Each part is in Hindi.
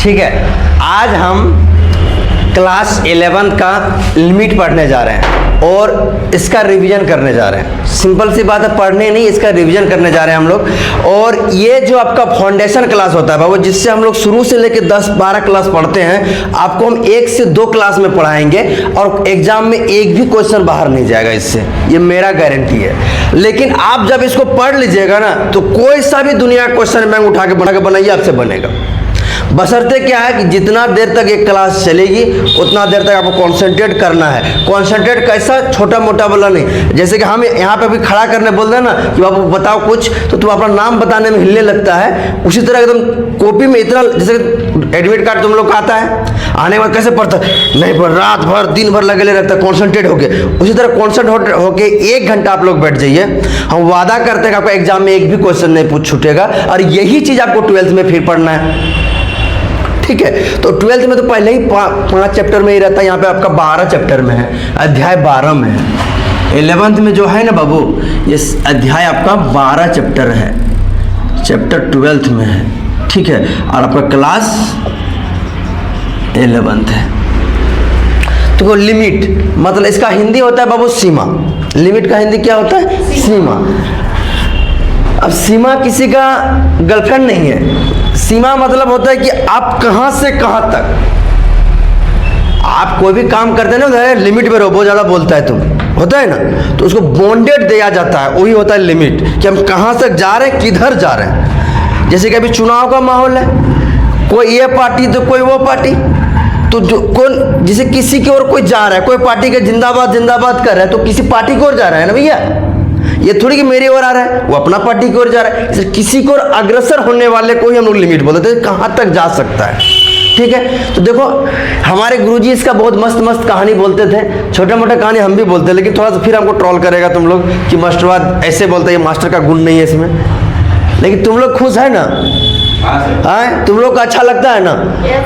ठीक है, आज हम क्लास 11 का लिमिट पढ़ने जा रहे हैं और इसका रिवीजन करने जा रहे हैं। सिंपल सी बात है, पढ़ने नहीं, इसका रिवीजन करने जा रहे हैं हम लोग। और ये जो आपका फाउंडेशन क्लास होता है बाबू, जिससे हम लोग शुरू से लेकर 10-12 क्लास पढ़ते हैं, आपको हम 1 से 2 क्लास में पढ़ाएंगे और एग्जाम में एक भी क्वेश्चन बाहर नहीं जाएगा इससे, ये मेरा गारंटी है। लेकिन आप जब इसको पढ़ लीजिएगा ना, तो कोई सा भी दुनिया का क्वेश्चन बैंक उठा के बनाइए, आपसे बनेगा। बशर्ते क्या है कि जितना देर तक एक क्लास चलेगी उतना देर तक आपको कंसंट्रेट करना है। कंसंट्रेट कैसा, छोटा मोटा वाला नहीं। जैसे कि हम यहाँ पे भी खड़ा करने बोल रहे हैं ना कि बाबू बताओ कुछ, तो तुम अपना नाम बताने में हिलने लगता है। उसी तरह एकदम कॉपी में इतना, जैसे एडमिट कार्ड तुम लोग का आता है, आने के बाद कैसे पढ़ता नहीं, पर रात भर दिन भर लगे रहता है कॉन्सेंट्रेट होके, उसी तरह कॉन्सेंट्रेट होके 1 घंटा आप लोग बैठ जाइए। हम वादा करते हैं कि आपको एग्जाम में एक भी क्वेश्चन नहीं पूछ छूटेगा। और यही चीज़ आपको 12th में फिर पढ़ना है, ठीक है। तो 12th में तो पहले ही 5 चैप्टर में ही रहता है, यहाँ पे आपका 12 चैप्टर में है, अध्याय 12 में है। 11th में जो है ना बाबू, ये अध्याय आपका 12 चैप्टर है, चैप्टर 12th में है, ठीक है। और आपका क्लास 11th है। तो लिमिट मतलब इसका हिंदी होता है बाबू सीमा। लिमिट का हिंदी क्या होता है? सीमा। अब सीमा किसी का गर्लफ्रेंड नहीं है। सीमा मतलब होता है कि आप कहां से कहां तक, आप कोई भी काम करते हैं ना, लिमिट में रहो, बहुत ज़्यादा बोलता है तुम, होता है ना, तो उसको बॉन्डेड दिया जाता है, वही होता है लिमिट, कि हम कहां तक जा रहे हैं, किधर जा रहे हैं। जैसे कि अभी चुनाव का माहौल है, कोई ये पार्टी तो कोई वो पार्टी, तो जो कौन, जैसे किसी की ओर कोई जा रहा है, कोई पार्टी के जिंदाबाद जिंदाबाद कर रहा है, तो किसी पार्टी की ओर जा रहा है ना भैया। ये थोड़ी कि मेरी ओर आ रहा है, वो अपना पार्टी की ओर जा रहा है। किसी को अग्रसर होने वाले को ही हम लोग लिमिट बोलते हैं, कहाँ तक जा सकता है, ठीक है। तो देखो हमारे गुरुजी इसका बहुत मस्त मस्त कहानी बोलते थे, छोटा मोटा कहानी हम भी बोलते हैं, लेकिन थोड़ा सा फिर हमको ट्रोल करेगा तुम लोग कि मास्टरवाद ऐसे बोलते हैं, मास्टर का गुण नहीं है इसमें। लेकिन तुम लोग खुश है ना, हाँ, तुम लोग को अच्छा लगता है ना,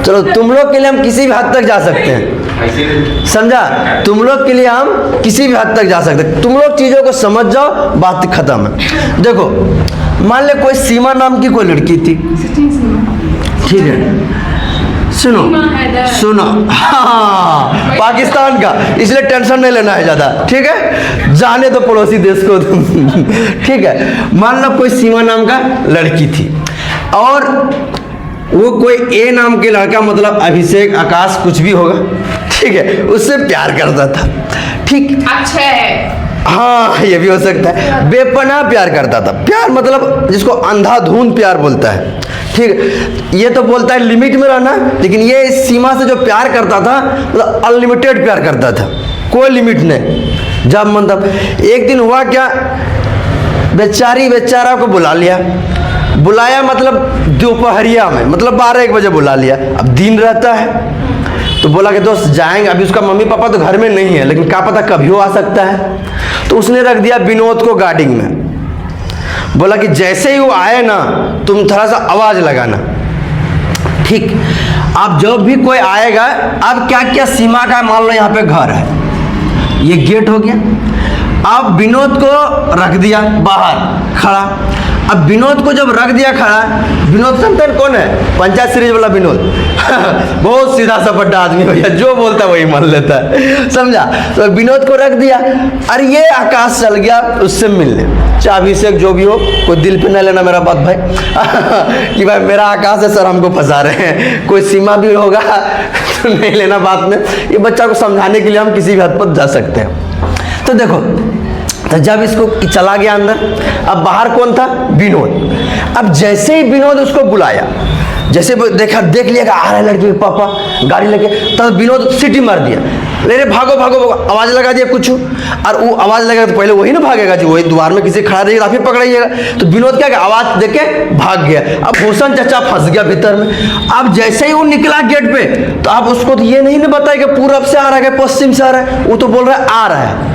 चलो तुम लोग के लिए हम किसी भी हद तक जा सकते हैं, समझा। तुम लोग के लिए हम किसी भी हद तक जा सकते हैं, तुम लोग चीज़ों को समझ जाओ, बात खत्म है। देखो मान ले कोई सीमा नाम की कोई लड़की थी, ठीक है, सुनो हाँ, पाकिस्तान का, इसलिए टेंशन नहीं लेना है ज़्यादा, ठीक है, जाने दो पड़ोसी देश को ठीक है। मान लो कोई सीमा नाम का लड़की थी और वो कोई ए नाम के लड़का, मतलब अभिषेक आकाश कुछ भी होगा, ठीक है, उससे प्यार करता था, ठीक। अच्छा है, हाँ ये भी हो सकता है, बेपनाह प्यार करता था। प्यार मतलब जिसको अंधाधुंध प्यार बोलता है, ठीक। ये तो बोलता है लिमिट में रहना, लेकिन ये इस सीमा से जो प्यार करता था, मतलब अनलिमिटेड प्यार करता था, कोई लिमिट नहीं। जब मतलब एक दिन हुआ क्या, बेचारा को बुलाया मतलब दोपहरिया में, मतलब 12-1 बजे बुला लिया। अब दिन रहता है तो बोला कि दोस्त जाएंगे, अभी उसका मम्मी पापा तो घर में नहीं है, लेकिन क्या पता कभी वो आ सकता है। तो उसने रख दिया विनोद को गार्डिंग में, बोला कि जैसे ही वो आए ना, तुम थोड़ा सा आवाज लगाना, ठीक। अब जब भी कोई आएगा, अब क्या क्या सीमा का, मान लो यहाँ पे घर है, ये गेट हो गया। अब विनोद को रख दिया बाहर खड़ा। अब विनोद को जब रख दिया खड़ा, विनोद समझते कौन है? पंचायत सीरीज वाला विनोद बहुत सीधा सपटा आदमी भैया, जो बोलता है वही मान लेता है, समझा। तो विनोद को रख दिया, और ये आकाश चल गया उससे मिलने। चाहे अभिषेक जो भी हो, कोई दिल पे न लेना मेरा बात भाई कि भाई मेरा आकाश है सर, हमको फंसा रहे हैं, कोई सीमा भी होगा तो नहीं लेना बात में। ये बच्चा को समझाने के लिए हम किसी भी हद पर जा सकते हैं। तो देखो, तो जब इसको चला गया अंदर, अब बाहर कौन था? विनोद। अब जैसे ही विनोद उसको बुलाया, जैसे देख लिया आ रहा है लड़की के पापा गाड़ी लेके, तब विनोद सीटी मार दिया, ले रे भागो भागो भागो, आवाज लगा दिया कुछ, और वो आवाज लगा तो पहले वही ना भागेगा जी, वही द्वार में किसी खड़ा रहेगा, फिर पकड़ाइएगा। तो विनोद क्या आवाज देके भाग गया। अब भूषण चाचा फंस गया भीतर में। अब जैसे ही वो निकला गेट पे, तो अब उसको तो ये नहीं ना बताया कि पूरब से आ रहा है, पश्चिम से आ रहा है, वो तो बोल रहा है आ रहा है।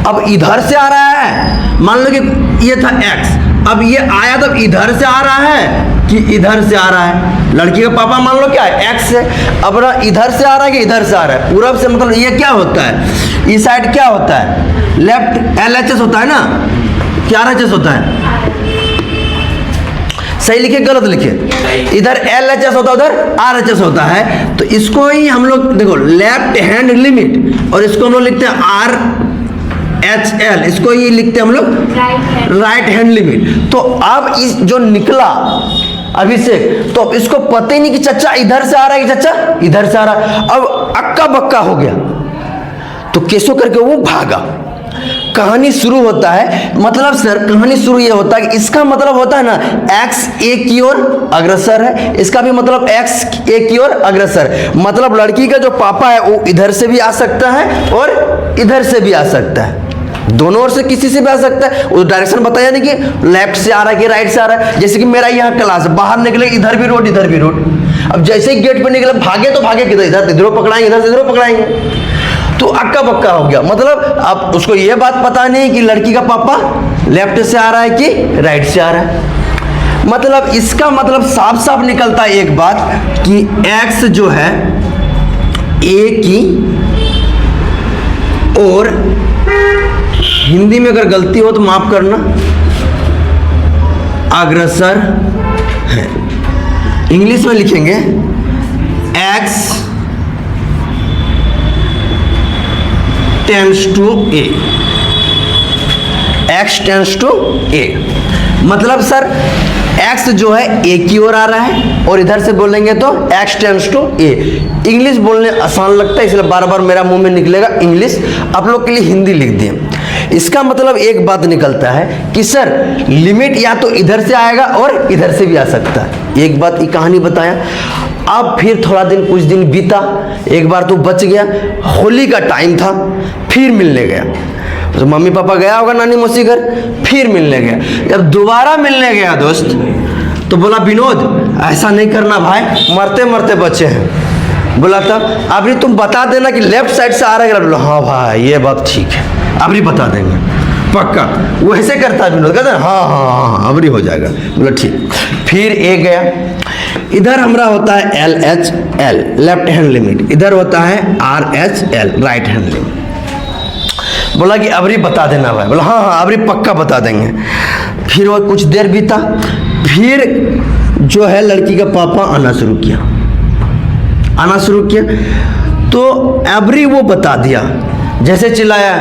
अब इधर से आ रहा है, मान लो कि ये था एक्स, अब ये आया तब इधर से आ रहा है कि इधर से आ रहा है। लड़की का पापा मान लो क्या है? एक्स से। अब ना इधर से आ रहा है कि इधर से आ रहा है? पूरब से। मतलब ये क्या होता है, इस साइड क्या होता है? लेफ्ट LHS होता है ना, क्या RHS होता है? सही लिखे गलत लिखे? इधर LHS होता है, उधर RHS होता है। तो इसको ही हम लोग देखो लेफ्ट हैंड लिमिट, और इसको हम लोग लिखते हैं RHL, इसको ही लिखते हैं हम लोग राइट हैंड लिमिट। तो अब इस जो निकला अभिषेक, तो अब इसको पता ही नहीं कि चच्चा इधर से आ रहा है कि चच्चा इधर से आ रहा है। अब अक्का बक्का हो गया, तो कैसो करके वो भागा। कहानी शुरू होता है, मतलब सर कहानी शुरू ये होता है कि इसका मतलब होता है ना एक्स ए की ओर अग्रसर है, इसका भी मतलब एक्स ए की ओर अग्रसर, मतलब लड़की का जो पापा है वो इधर से भी आ सकता है और इधर से भी आ सकता है, दोनों ओर से किसी से भी आ सकता है। वो डायरेक्शन बताया नहीं कि लेफ्ट से आ रहा है कि राइट से आ रहा है। जैसे कि मेरा यहाँ क्लास बाहर निकले, इधर भी रोड इधर भी रोड। अब जैसे ही गेट पे निकले भागे तो भागे किधर, इधर इधरों पकड़ाएंगे, इधर से इधरों पकड़ाएंगे, तो अक्का बक्का हो गया। मतलब अब उसको ये बात पता नहीं कि लड़की का पापा लेफ्ट से आ रहा है कि राइट से आ रहा है। मतलब इसका मतलब साफ साफ निकलता है एक बात कि एक्स जो है ए की और, हिंदी में अगर गलती हो तो माफ करना, अग्रसर है। इंग्लिश में लिखेंगे X tends to A, X tends to A. मतलब सर एक्स जो है ए की ओर आ रहा है, और इधर से बोलेंगे तो x tends to A. English बोलने आसान लगता है इसलिए बार बार मेरा मुंह में निकलेगा इंग्लिश, आप लोग के लिए हिंदी लिख दिए। इसका मतलब एक बात निकलता है कि सर लिमिट या तो इधर से आएगा और इधर से भी आ सकता है। एक बात ये कहानी बताया। अब फिर थोड़ा दिन कुछ दिन बीता, एक बार तो बच गया, होली का टाइम था, फिर मिलने गया। तो मम्मी पापा गया होगा नानी मौसी घर, फिर मिलने गया। जब दोबारा मिलने गया दोस्त, तो बोला विनोद ऐसा नहीं करना भाई, मरते मरते बचे हैं। बोला तब अभी तुम बता देना कि लेफ्ट साइड से आ रहा है। बोला हाँ भाई ये बात ठीक है, अभी बता देंगे पक्का। वो ऐसे करता है विनोद, कहता है हाँ हाँ हाँ अभी हो जाएगा। बोला ठीक। फिर एक गया, इधर हमारा होता है LHL लेफ्ट हैंड लिमिट, इधर होता है RHL राइट हैंड लिमिट। बोला कि अबरी बता देना भाई। बोला हाँ हाँ अबरी पक्का बता देंगे। फिर वो कुछ देर बीता, फिर जो है लड़की का पापा आना शुरू किया, तो अबरी वो बता दिया। जैसे चिल्लाया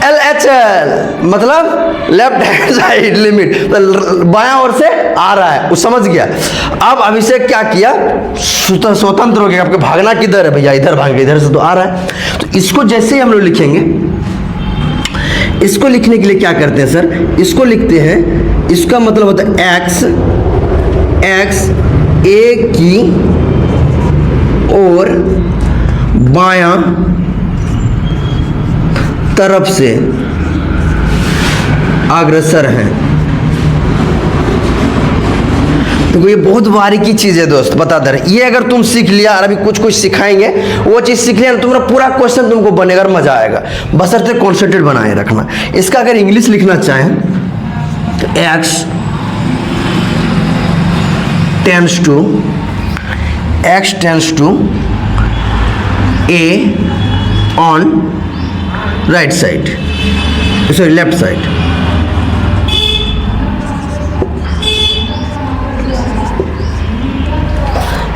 LHL मतलब लेफ्ट हैंड साइड लिमिट, तो बायां ओर से आ रहा है, वो समझ गया। अब अभिषेक क्या किया, स्वतंत्र हो गया, आपको भागना किधर है भैया, इधर भागेंगे, इधर से तो आ रहा है। तो इसको जैसे ही हम लोग लिखेंगे, इसको लिखने के लिए क्या करते हैं सर, इसको लिखते हैं, इसका मतलब होता है एक्स ए की और बायां तरफ से अग्रसर हैं। तो ये बहुत बारीकी चीज है दोस्त, बता दे रहे। ये अगर तुम सीख लिया, और अभी कुछ कुछ सिखाएंगे, वो चीज सीख लिया, तुम्हारा पूरा क्वेश्चन तुमको बनेगा, मजा आएगा। बशर्ते कॉन्सेंट्रेट बनाए रखना। इसका अगर इंग्लिश लिखना चाहें तो x tends to A on right side, sorry left side.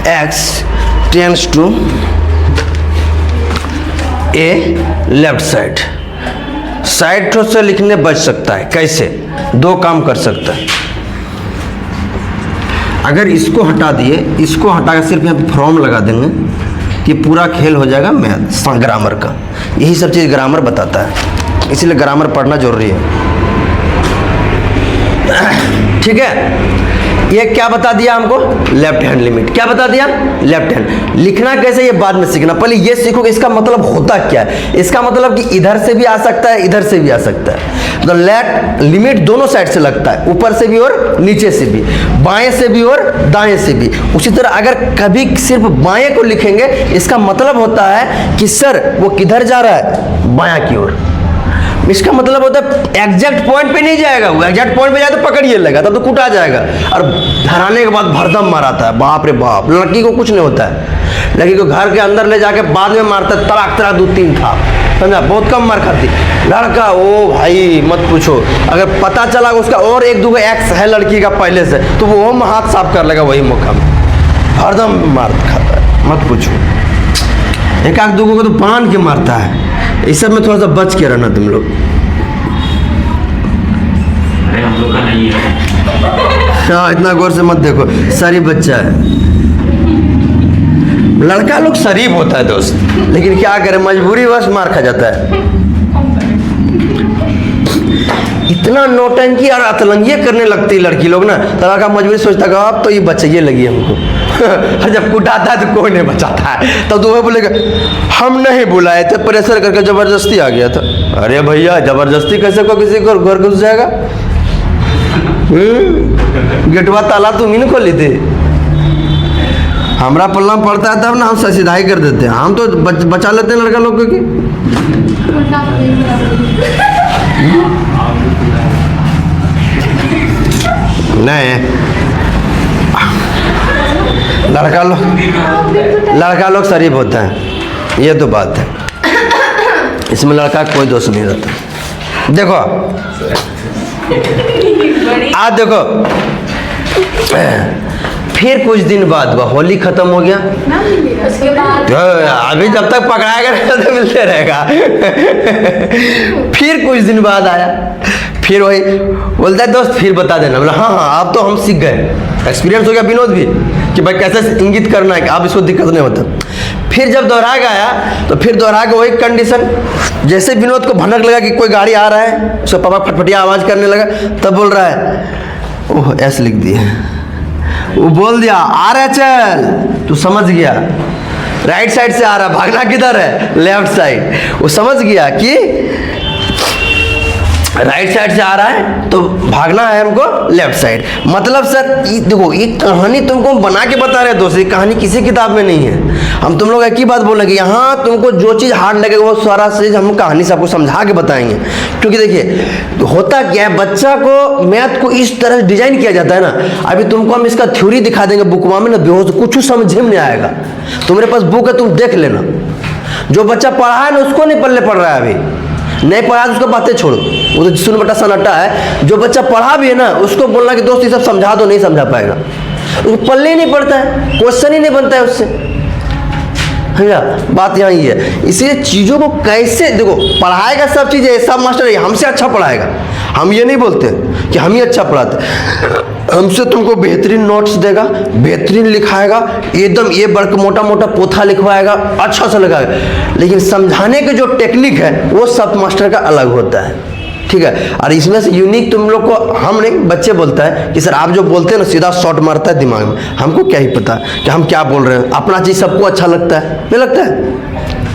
X tends to A left side. Side तो से लिखने बच सकता है, कैसे, दो काम कर सकता है। अगर इसको हटा दिए, इसको हटाकर सिर्फ यहाँ पे फ्रॉम लगा देंगे, ये पूरा खेल हो जाएगा मैथ ग्रामर का। यही सब चीज़ ग्रामर बताता है, इसलिए ग्रामर पढ़ना जरूरी है। ठीक है, ये क्या बता दिया हमको, लेफ्ट हैंड लिमिट। क्या बता दिया, लेफ्ट हैंड। लिखना कैसे ये बाद में सीखना, पहले ये सीखो कि इसका मतलब होता क्या है। इसका मतलब कि इधर से भी आ सकता है, इधर से भी आ सकता है। तो लेफ्ट लिमिट दोनों साइड से लगता है, ऊपर से भी और नीचे से भी, बाएं से भी और दाएं से भी। उसी तरह अगर कभी सिर्फ बाएं को लिखेंगे, इसका मतलब होता है कि सर वो किधर जा रहा है, बायां की ओर। इसका मतलब होता है एग्जैक्ट पॉइंट पे नहीं जाएगा, वो एग्जैक्ट पॉइंट पे जाए तो पकड़िए लगा, तब तो कुटा जाएगा। और हराने के बाद भरदम माराता है, बाप रे बाप। लड़की को कुछ नहीं होता है, लड़की को घर के अंदर ले जाके बाद में मारता है, तड़ाक तड़ाक 2-3 था। समझा, बहुत कम मार खाती। लड़का ओ भाई मत पूछो, अगर पता चला उसका और एक दो एक्स है लड़की का पहले से, तो वो हाथ साफ कर लेगा वही मौका में, हरदम मार खाता है, मत पूछो। एक आध दो को तो पान के मारता है। इस सब में थोड़ा सा बच के रहना तुम लोग। अरे हम लोग का नहीं है। हाँ, इतना गौर से मत देखो, शरीफ बच्चा है। लड़का लोग शरीफ होता है दोस्त, लेकिन क्या करे, मजबूरी बस मार खा जाता है। इतना नौटंकी और अतलंगियाँ करने लगती लड़की लोग ना, तो लड़का मजबूरी सोचता है अब तो ये बचाइए लगी हमको। और जब कुटाता है तो कोई नहीं बचाता है, तब तो वह बोलेगा हम नहीं बुलाए थे, प्रेशर करके जबरदस्ती आ गया था। अरे भैया जबरदस्ती कैसे को किसी को घर घुस जाएगा? गेटवा ताला तुम ही नहीं खोली थी। हमारा पल्ला पड़ता है तब ना हम सीधाई कर देते हैं, हम तो बचा लेते हैं लड़का लोग की। नहीं, लड़का लोग शरीफ होता है, ये तो बात है, इसमें लड़का का कोई दोष नहीं रहता। देखो आज देखो, फिर कुछ दिन बाद वह होली खत्म हो गया, अभी जब तक पकड़ाएगा तो मिलते रहेगा। फिर कुछ दिन बाद आया, फिर वही बोलता है दोस्त फिर बता देना। बोला हाँ हाँ अब तो हम सीख गए, एक्सपीरियंस हो गया विनोद भी कि भाई कैसे इंगित करना है कि आप इसको दिक्कत नहीं होता। फिर जब दोहरा के आया तो फिर दोहरा के वही कंडीशन, जैसे विनोद को भनक लगा कि कोई गाड़ी आ रहा है, उसका पापा फटफटिया आवाज़ करने लगा, तब बोल रहा है ओह ऐसे लिख दिए, वो बोल दिया आ रहा चल, तू समझ गया राइट साइड से आ रहा, भागना किधर है लेफ्ट साइड। वो समझ गया कि राइट साइड से आ रहा है तो भागना है हमको लेफ्ट साइड। मतलब सर देखो ये कहानी तुमको बना के बता रहे हैं दोस्त, ये कहानी किसी किताब में नहीं है। हम तुम लोग एक ही बात बोलेंगे, यहाँ तुमको जो चीज़ हार्ड लगेगा वो सारा चीज़ हम कहानी से आपको समझा के बताएंगे। क्योंकि देखिए होता क्या है, बच्चा को मैथ को इस तरह से डिजाइन किया जाता है ना। अभी तुमको हम इसका थ्योरी दिखा देंगे बुकवा में ना, बेहोश कुछ समझ में नहीं आएगा। तुम्हारे पास बुक है तुम देख लेना, जो बच्चा पढ़ा है ना उसको नहीं पल्ले पड़ रहा है, अभी नहीं पढ़ा तो उसको बातें छोड़ो, वो तो सुन बटा सन्नाटा है। जो बच्चा पढ़ा भी है ना उसको बोलना कि दोस्त ये सब समझा दो, नहीं समझा पाएगा, उसको पल्ले ही नहीं पड़ता है, क्वेश्चन ही नहीं बनता है उससे। भैया बात यहाँ ये है, इसलिए चीज़ों को कैसे देखो पढ़ाएगा, सब चीज़ें सब मास्टर हमसे अच्छा पढ़ाएगा। हम ये नहीं बोलते कि हम ही अच्छा पढ़ाते, हमसे तुमको बेहतरीन नोट्स देगा, बेहतरीन लिखाएगा, एकदम ये बड़ मोटा मोटा पोथा लिखवाएगा, अच्छा सा लगाएगा। लेकिन समझाने के जो टेक्निक है वो सब मास्टर का अलग होता है, ठीक है। और इसमें से यूनिक तुम लोग को हम नहीं, बच्चे बोलता है कि सर आप जो बोलते हैं ना सीधा शॉट मारता है दिमाग में। हमको क्या ही पता कि हम क्या बोल रहे हैं, अपना चीज़ सबको अच्छा लगता है, नहीं लगता है?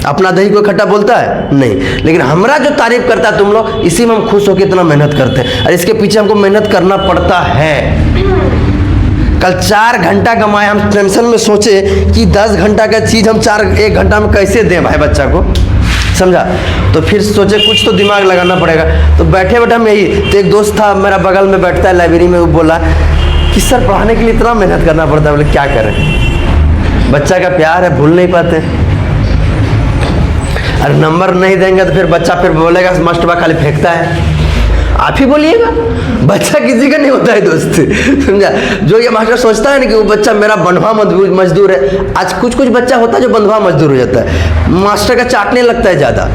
अपना दही को खट्टा बोलता है नहीं, लेकिन हमारा जो तारीफ करता है तुम लोग, इसी में हम खुश होकर इतना मेहनत करते हैं। और इसके पीछे हमको मेहनत करना पड़ता है। कल 4 घंटा कमाए, हम टेंशन में सोचे कि 10 घंटा का चीज़ हम 1 घंटा में कैसे दें भाई बच्चा को, समझा। तो फिर सोचे कुछ तो दिमाग लगाना पड़ेगा। तो बैठे बैठे हम यही, तो एक दोस्त था मेरा बगल में बैठता है लाइब्रेरी में, वो बोला कि सर पढ़ाने के लिए इतना मेहनत करना पड़ता है। बोले क्या करें, बच्चा का प्यार है, भूल नहीं पाते। अरे नंबर नहीं देंगे तो फिर बच्चा फिर बोलेगा मास्टर खाली फेंकता है। आप ही बोलिएगा, बच्चा किसी का नहीं होता है दोस्त, समझा। जो ये मास्टर सोचता है ना कि वो बच्चा मेरा बंधुआ मजदूर है, आज कुछ कुछ बच्चा होता है जो बंधुआ मजदूर हो जाता है, मास्टर का चाटने लगता है ज़्यादा,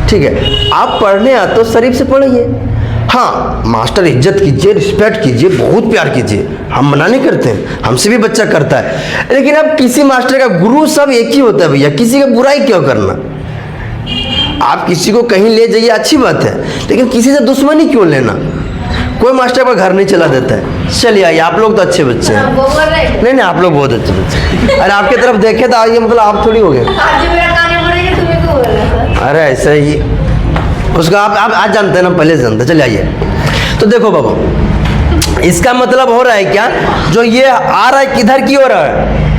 ठीक है। आप पढ़ने आते हो शरीफ से पढ़िए, हाँ मास्टर इज्जत कीजिए, रिस्पेक्ट कीजिए, बहुत प्यार कीजिए, हम मना नहीं करते हैं, हमसे भी बच्चा करता है। लेकिन अब किसी मास्टर का गुरु सब एक ही होता है भैया, किसी का बुराई क्यों करना। आप किसी को कहीं ले जाइए अच्छी बात है, लेकिन किसी से दुश्मनी क्यों लेना। कोई मास्टर पर घर नहीं चला देता है। चलिए आइए, आप लोग तो अच्छे बच्चे हैं, नहीं नहीं आप लोग बहुत अच्छे बच्चे। अरे आपके तरफ देखे तो आइए, मतलब आप थोड़ी हो गए। अरे ऐसा ही उसका आप आज जानते हैं ना, पहले से जानते। चलिए आइए, तो देखो बाबू इसका मतलब हो रहा है क्या, जो ये आ रहा है किधर की ओर है,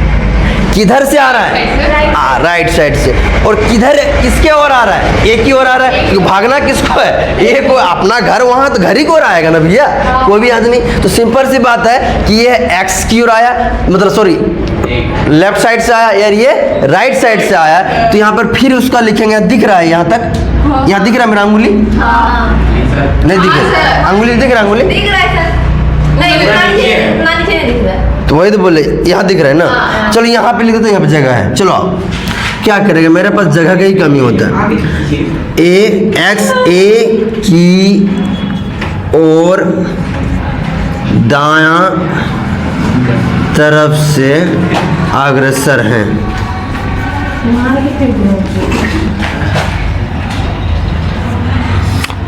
किधर से आ रहा है, राइट साइड से। और किधर किसके ओर आ रहा है, एक ही ओर आ रहा है। भागना किसको है, एक अपना घर, वहां तो घर ही को ओर आएगा ना भैया, कोई भी आदमी। तो सिंपल सी बात है कि ये एक्स की ओर आया, मतलब सॉरी लेफ्ट साइड से आया यार, ये राइट साइड से आया, तो यहाँ पर फिर उसका लिखेंगे, दिख रहा है यहाँ तक, यहाँ दिख रहा है मेरा अंगुली, नहीं दिख रहा, अंगुली दिख रहा है, अंगुली दिख रहा है सर, नहीं उतना नीचे नहीं दिख रहा है। तो वही तो बोले, यहाँ दिख रहा है ना। चलो यहाँ पे लिख देते हैं, यहाँ पे जगह है। चलो आओ, क्या करेंगे, मेरे पास जगह की ही कमी होता है। एक्स ए की ओर दायां तरफ से अग्रसर हैं।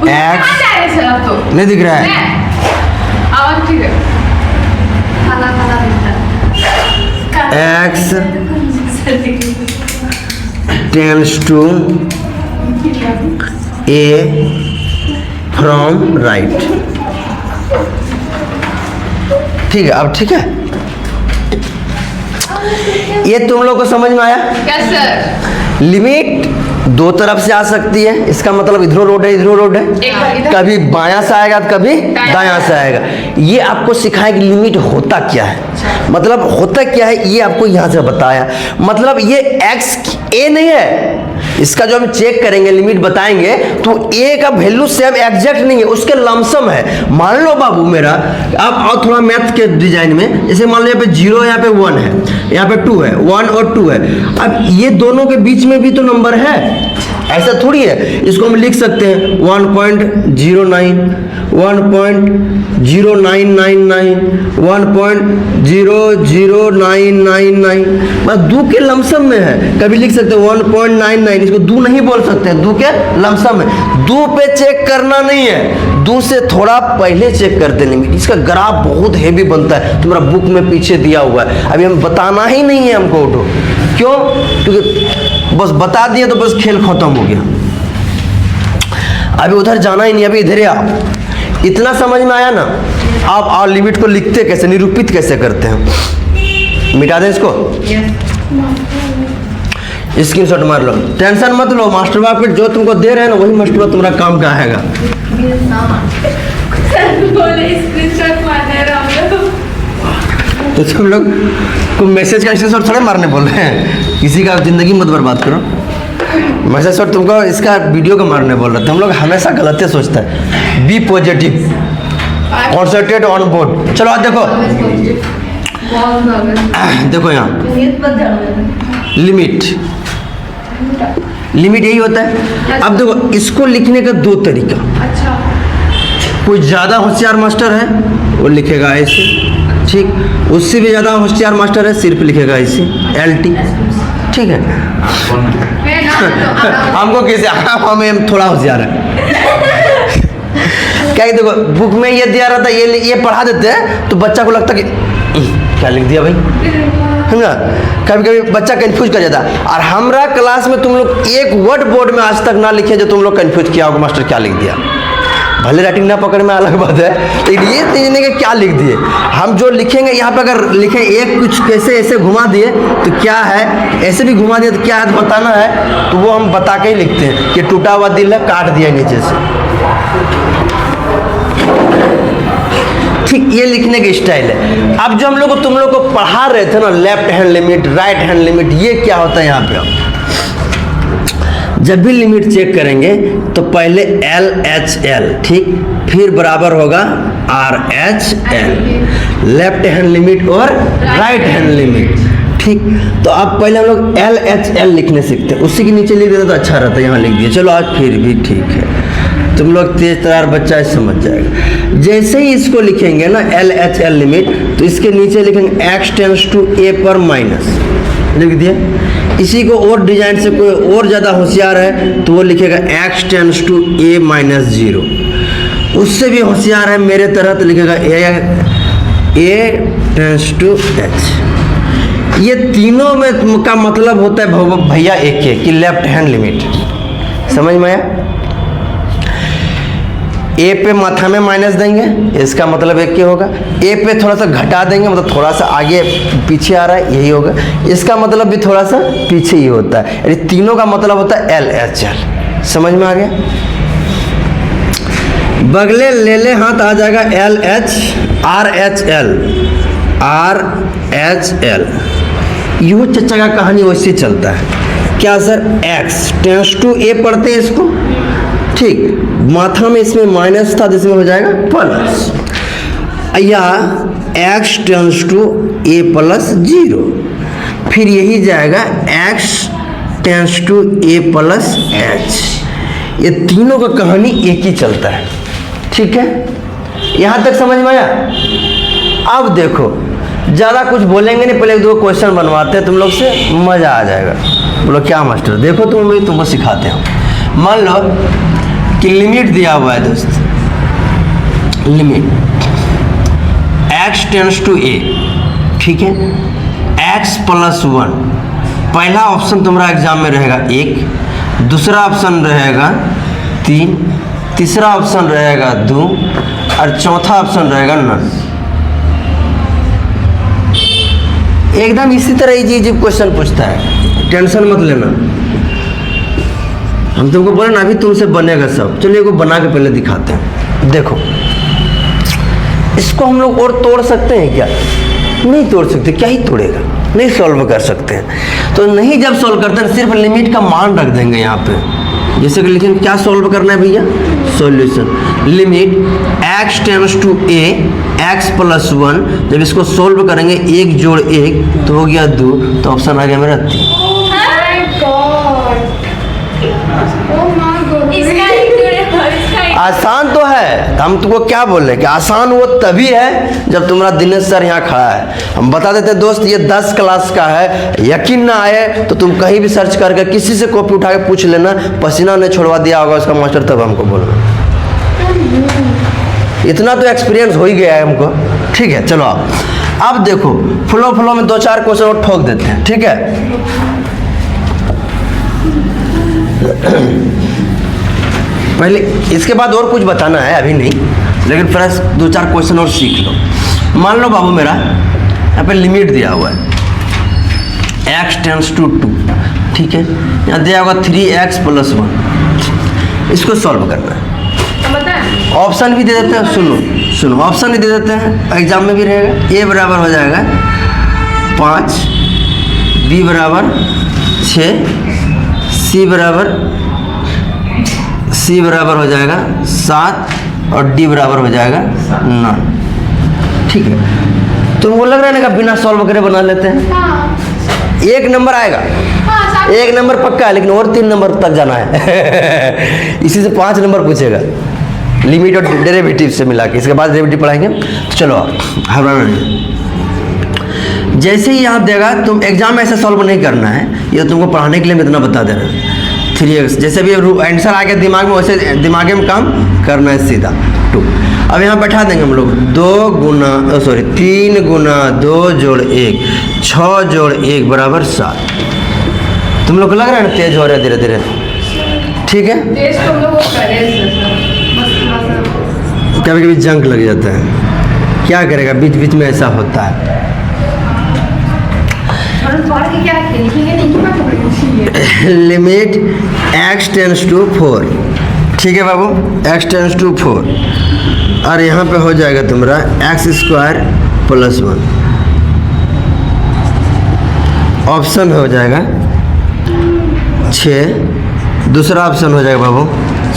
एक्स सर अब तो नहीं दिख रहा है, आवाज ठीक है, खाना खाना दिख रहा है। X tends to A from right. ठीक है, अब ठीक है, ये तुम लोग को समझ में आया। Yes sir. लिमिट दो तरफ से आ सकती है, इसका मतलब इधरों रोड है, इधरों रोड है, एक बार इधर, कभी बायां से आएगा तो कभी दायां से आएगा। ये आपको सिखाया कि लिमिट होता क्या है, मतलब होता क्या है, ये आपको यहाँ से बताया। मतलब ये एक्स ए नहीं है, इसका जो हम चेक करेंगे, लिमिट बताएंगे, तो ए का वैल्यू सेम एग्जैक्ट नहीं है, उसके लमसम है। मान लो बाबू मेरा, आप और थोड़ा मैथ के डिजाइन में, जैसे मान लो यहाँ पे 0, यहाँ पे 1 है, यहाँ पे 2 है, 1 और 2 है। अब ये दोनों के बीच में भी तो नंबर है, ऐसा थोड़ी है। इसको हम लिख सकते हैं 1.09, 1.0999, 1.00999, बस दो के लमसम में है। कभी लिख सकते हैं 1.99, इसको दो नहीं बोल सकते हैं, दो के लमसम है। दो पे चेक करना नहीं है, दो से थोड़ा पहले चेक करते नहीं। इसका ग्राफ बहुत हेवी बनता है, तुम्हारा बुक में पीछे दिया हुआ है, अभी हम बताना ही नहीं है हमको। उठो, क्यों? क्योंकि बस बता दिए तो बस खेल खत्म हो गया, अभी उधर जाना ही नहीं, अभी इधर ही आप। इतना समझ में आया ना। आप और लिमिट को लिखते कैसे, निरूपित कैसे करते हैं, मिटा दें इसको, स्क्रीनशॉट मार लो, टेंशन मत लो। मास्टर बाप फिर जो तुमको दे रहे हैं ना, वही मास्टर तुम्हारा काम का आएगा। सर बोले स्क्रीनशॉट मारने रहा हूँ तो तुम लोग को मैसेज का स्क्रीनशॉट थोड़े मारने बोल रहे हैं, किसी का जिंदगी मत बर्बाद करो। मैसेज शॉट तुमको इसका वीडियो का मारने बोल रहे थे। हम लोग हमेशा गलत ही सोचता है। Be positive, concentrate on board. चलो आज देखो, देखो यहाँ लिमिट, लिमिट यही होता है। अब देखो, इसको लिखने का दो तरीका। अच्छा, कोई ज़्यादा होशियार मास्टर है वो लिखेगा ऐसे, ठीक। उससे भी ज़्यादा होशियार मास्टर है, सिर्फ लिखेगा ऐसे LT, ठीक है। हमको कैसे, हमें थोड़ा होशियार है क्या। देखो बुक में ये दिया रहता है, ये पढ़ा देते हैं तो बच्चा को लगता कि क्या लिख दिया भाई, है ना। कभी कभी बच्चा कंफ्यूज कर जाता है। और हमारा क्लास में तुम लोग एक वर्ड बोर्ड में आज तक ना लिखे जो तुम लोग कंफ्यूज किया होगा, मास्टर क्या लिख दिया। भले राइटिंग ना पकड़ में अलग बात है, लेकिन ये नहीं कि क्या लिख दिए। हम जो लिखेंगे यहाँ पे, अगर लिखें एक कुछ कैसे ऐसे घुमा दिए तो क्या है, ऐसे भी घुमा दिए तो क्या है, बताना है तो वो हम बता के ही लिखते हैं कि टूटा हुआ दिल है, काट दिया नीचे से, ठीक। ये लिखने की स्टाइल है। अब जो हम लोग को तुम लोग को पढ़ा रहे थे ना, left hand limit, right hand limit, ये क्या होता है यहाँ पे। जब भी लिमिट चेक करेंगे तो पहले LHL, ठीक, फिर बराबर होगा RHL, लेफ्ट हैंड लिमिट और राइट हैंड लिमिट, ठीक। तो अब पहले हम लोग LHL लिखने सीखते हैं, उसी के नीचे लिख देते तो अच्छा रहता है, यहाँ लिख दिया। चलो आज फिर भी ठीक है, तुम लोग तेज तरार बच्चा समझ जाएगा। जैसे ही इसको लिखेंगे ना LHL लिमिट, तो इसके नीचे लिखेंगे x टेंड्स टू a पर माइनस, लिख दिया। इसी को और डिजाइन से कोई और ज़्यादा होशियार है तो वो लिखेगा x tends to a minus 0। उससे भी होशियार है मेरे तरह तो लिखेगा a टेंड्स टू h। ये तीनों में का मतलब होता है भैया एक कि लेफ्ट हैंड लिमिट, समझ में आया। ए पे माथा में माइनस देंगे, इसका मतलब एक के होगा। ए पे थोड़ा सा घटा देंगे, मतलब थोड़ा सा आगे पीछे आ रहा है, यही होगा। इसका मतलब भी थोड़ा सा पीछे ही होता है, यानी तीनों का मतलब होता है LHL। समझ में आ गया। बगले ले ले हाथ आ जाएगा LH RHL, RHL यो चच्चा का कहानी वैसे चलता है। क्या sir, x tends to a पढ़ते हैं इसको, ठीक, माथा में इसमें माइनस था जिसमें हो जाएगा प्लस, या x tends to a plus 0, फिर यही जाएगा x tends to a plus h। ये तीनों का कहानी एक ही चलता है, ठीक है, यहाँ तक समझ में आया। अब देखो ज़्यादा कुछ बोलेंगे नहीं, पहले 2 क्वेश्चन बनवाते हैं तुम लोग से, मज़ा आ जाएगा। बोलो क्या मास्टर, देखो तुम भी तुमको सिखाते हो। मान लो कि लिमिट दिया हुआ है दोस्त, limit x tends to a, ठीक है, x प्लस 1, पहला ऑप्शन तुम्हारा एग्जाम में रहेगा 1, दूसरा ऑप्शन रहेगा 3, तीसरा ऑप्शन रहेगा 2 और चौथा ऑप्शन रहेगा नन। एकदम इसी तरह इजी क्वेश्चन पूछता है, टेंशन मत लेना। हम तुमको बोले ना अभी तुमसे बनेगा सब। चलिए को बना के पहले दिखाते हैं। देखो इसको हम लोग और तोड़ सकते हैं क्या? नहीं तोड़ सकते, क्या ही तोड़ेगा, नहीं सॉल्व कर सकते हैं। तो नहीं जब सॉल्व करते हैं सिर्फ लिमिट का मान रख देंगे यहाँ पे, जैसे कि लेकिन क्या सॉल्व करना है भैया, solution limit x tends to a x plus 1, जब इसको सॉल्व करेंगे 1 जोड़ 1 तो हो गया 2, तो ऑप्शन आ गया मेरा 3। आसान तो है, हम तुमको क्या बोल रहे हैं कि आसान वो तभी है जब तुम्हारा दिनेश सर यहाँ खड़ा है। हम बता देते हैं दोस्त, ये 10 क्लास का है, यकीन ना आए तो तुम कहीं भी सर्च करके किसी से कॉपी उठा के पूछ लेना, पसीना ने छोड़वा दिया होगा उसका मास्टर, तब हमको बोलना। इतना तो एक्सपीरियंस हो ही गया है हमको, ठीक है। चलो अब देखो फ्लो में 2-4 क्वेश्चन और ठोक देते हैं, ठीक है। पहले इसके बाद और कुछ बताना है, अभी नहीं, लेकिन फ्रेश 2-4 क्वेश्चन और सीख लो। मान लो बाबू मेरा यहाँ पे लिमिट दिया हुआ है x टेंस टू 2, ठीक है, यहाँ दिया होगा 3x प्लस 1, इसको सॉल्व करना है। ऑप्शन भी दे देते हैं, सुनो ऑप्शन भी दे देते हैं, एग्जाम में भी रहेगा। a बराबर हो जाएगा 5, b बराबर 6, C बराबर हो जाएगा 7 और D बराबर हो जाएगा 9, ठीक है। तुमको लग रहा है ना कि बिना सॉल्व करे बना लेते हैं? हाँ। 1 नंबर आएगा, 1 नंबर पक्का है, लेकिन और 3 नंबर तक जाना है। इसी से 5 नंबर पूछेगा, लिमिट और डेरिवेटिव से मिला के, इसके बाद डेरिवेटिव पढ़ाएंगे। तो चलो हमारा जैसे ही यहाँ देगा, तुम एग्जाम में ऐसा सॉल्व नहीं करना है, ये तुमको पढ़ाने के लिए मैं इतना बता दे रहा हूँ। 3x जैसे भी आंसर आ गया दिमाग में, वैसे दिमाग में काम करना है सीधा 2। अब यहाँ बैठा देंगे हम लोग 3 गुना 2 जोड़ 1, 6 जोड़ 1 बराबर 7। तुम लोग को लग रहा है ना तेज हो रहा है धीरे धीरे, ठीक है। कभी कभी जंक लग जाता है, क्या करेगा, बीच बीच में ऐसा होता है। लिमिट x टेंस टू 4, ठीक है बाबू, x टेंस टू 4, और यहाँ पे हो जाएगा तुम्हारा x² प्लस 1, ऑप्शन हो जाएगा 6, दूसरा ऑप्शन हो जाएगा बाबू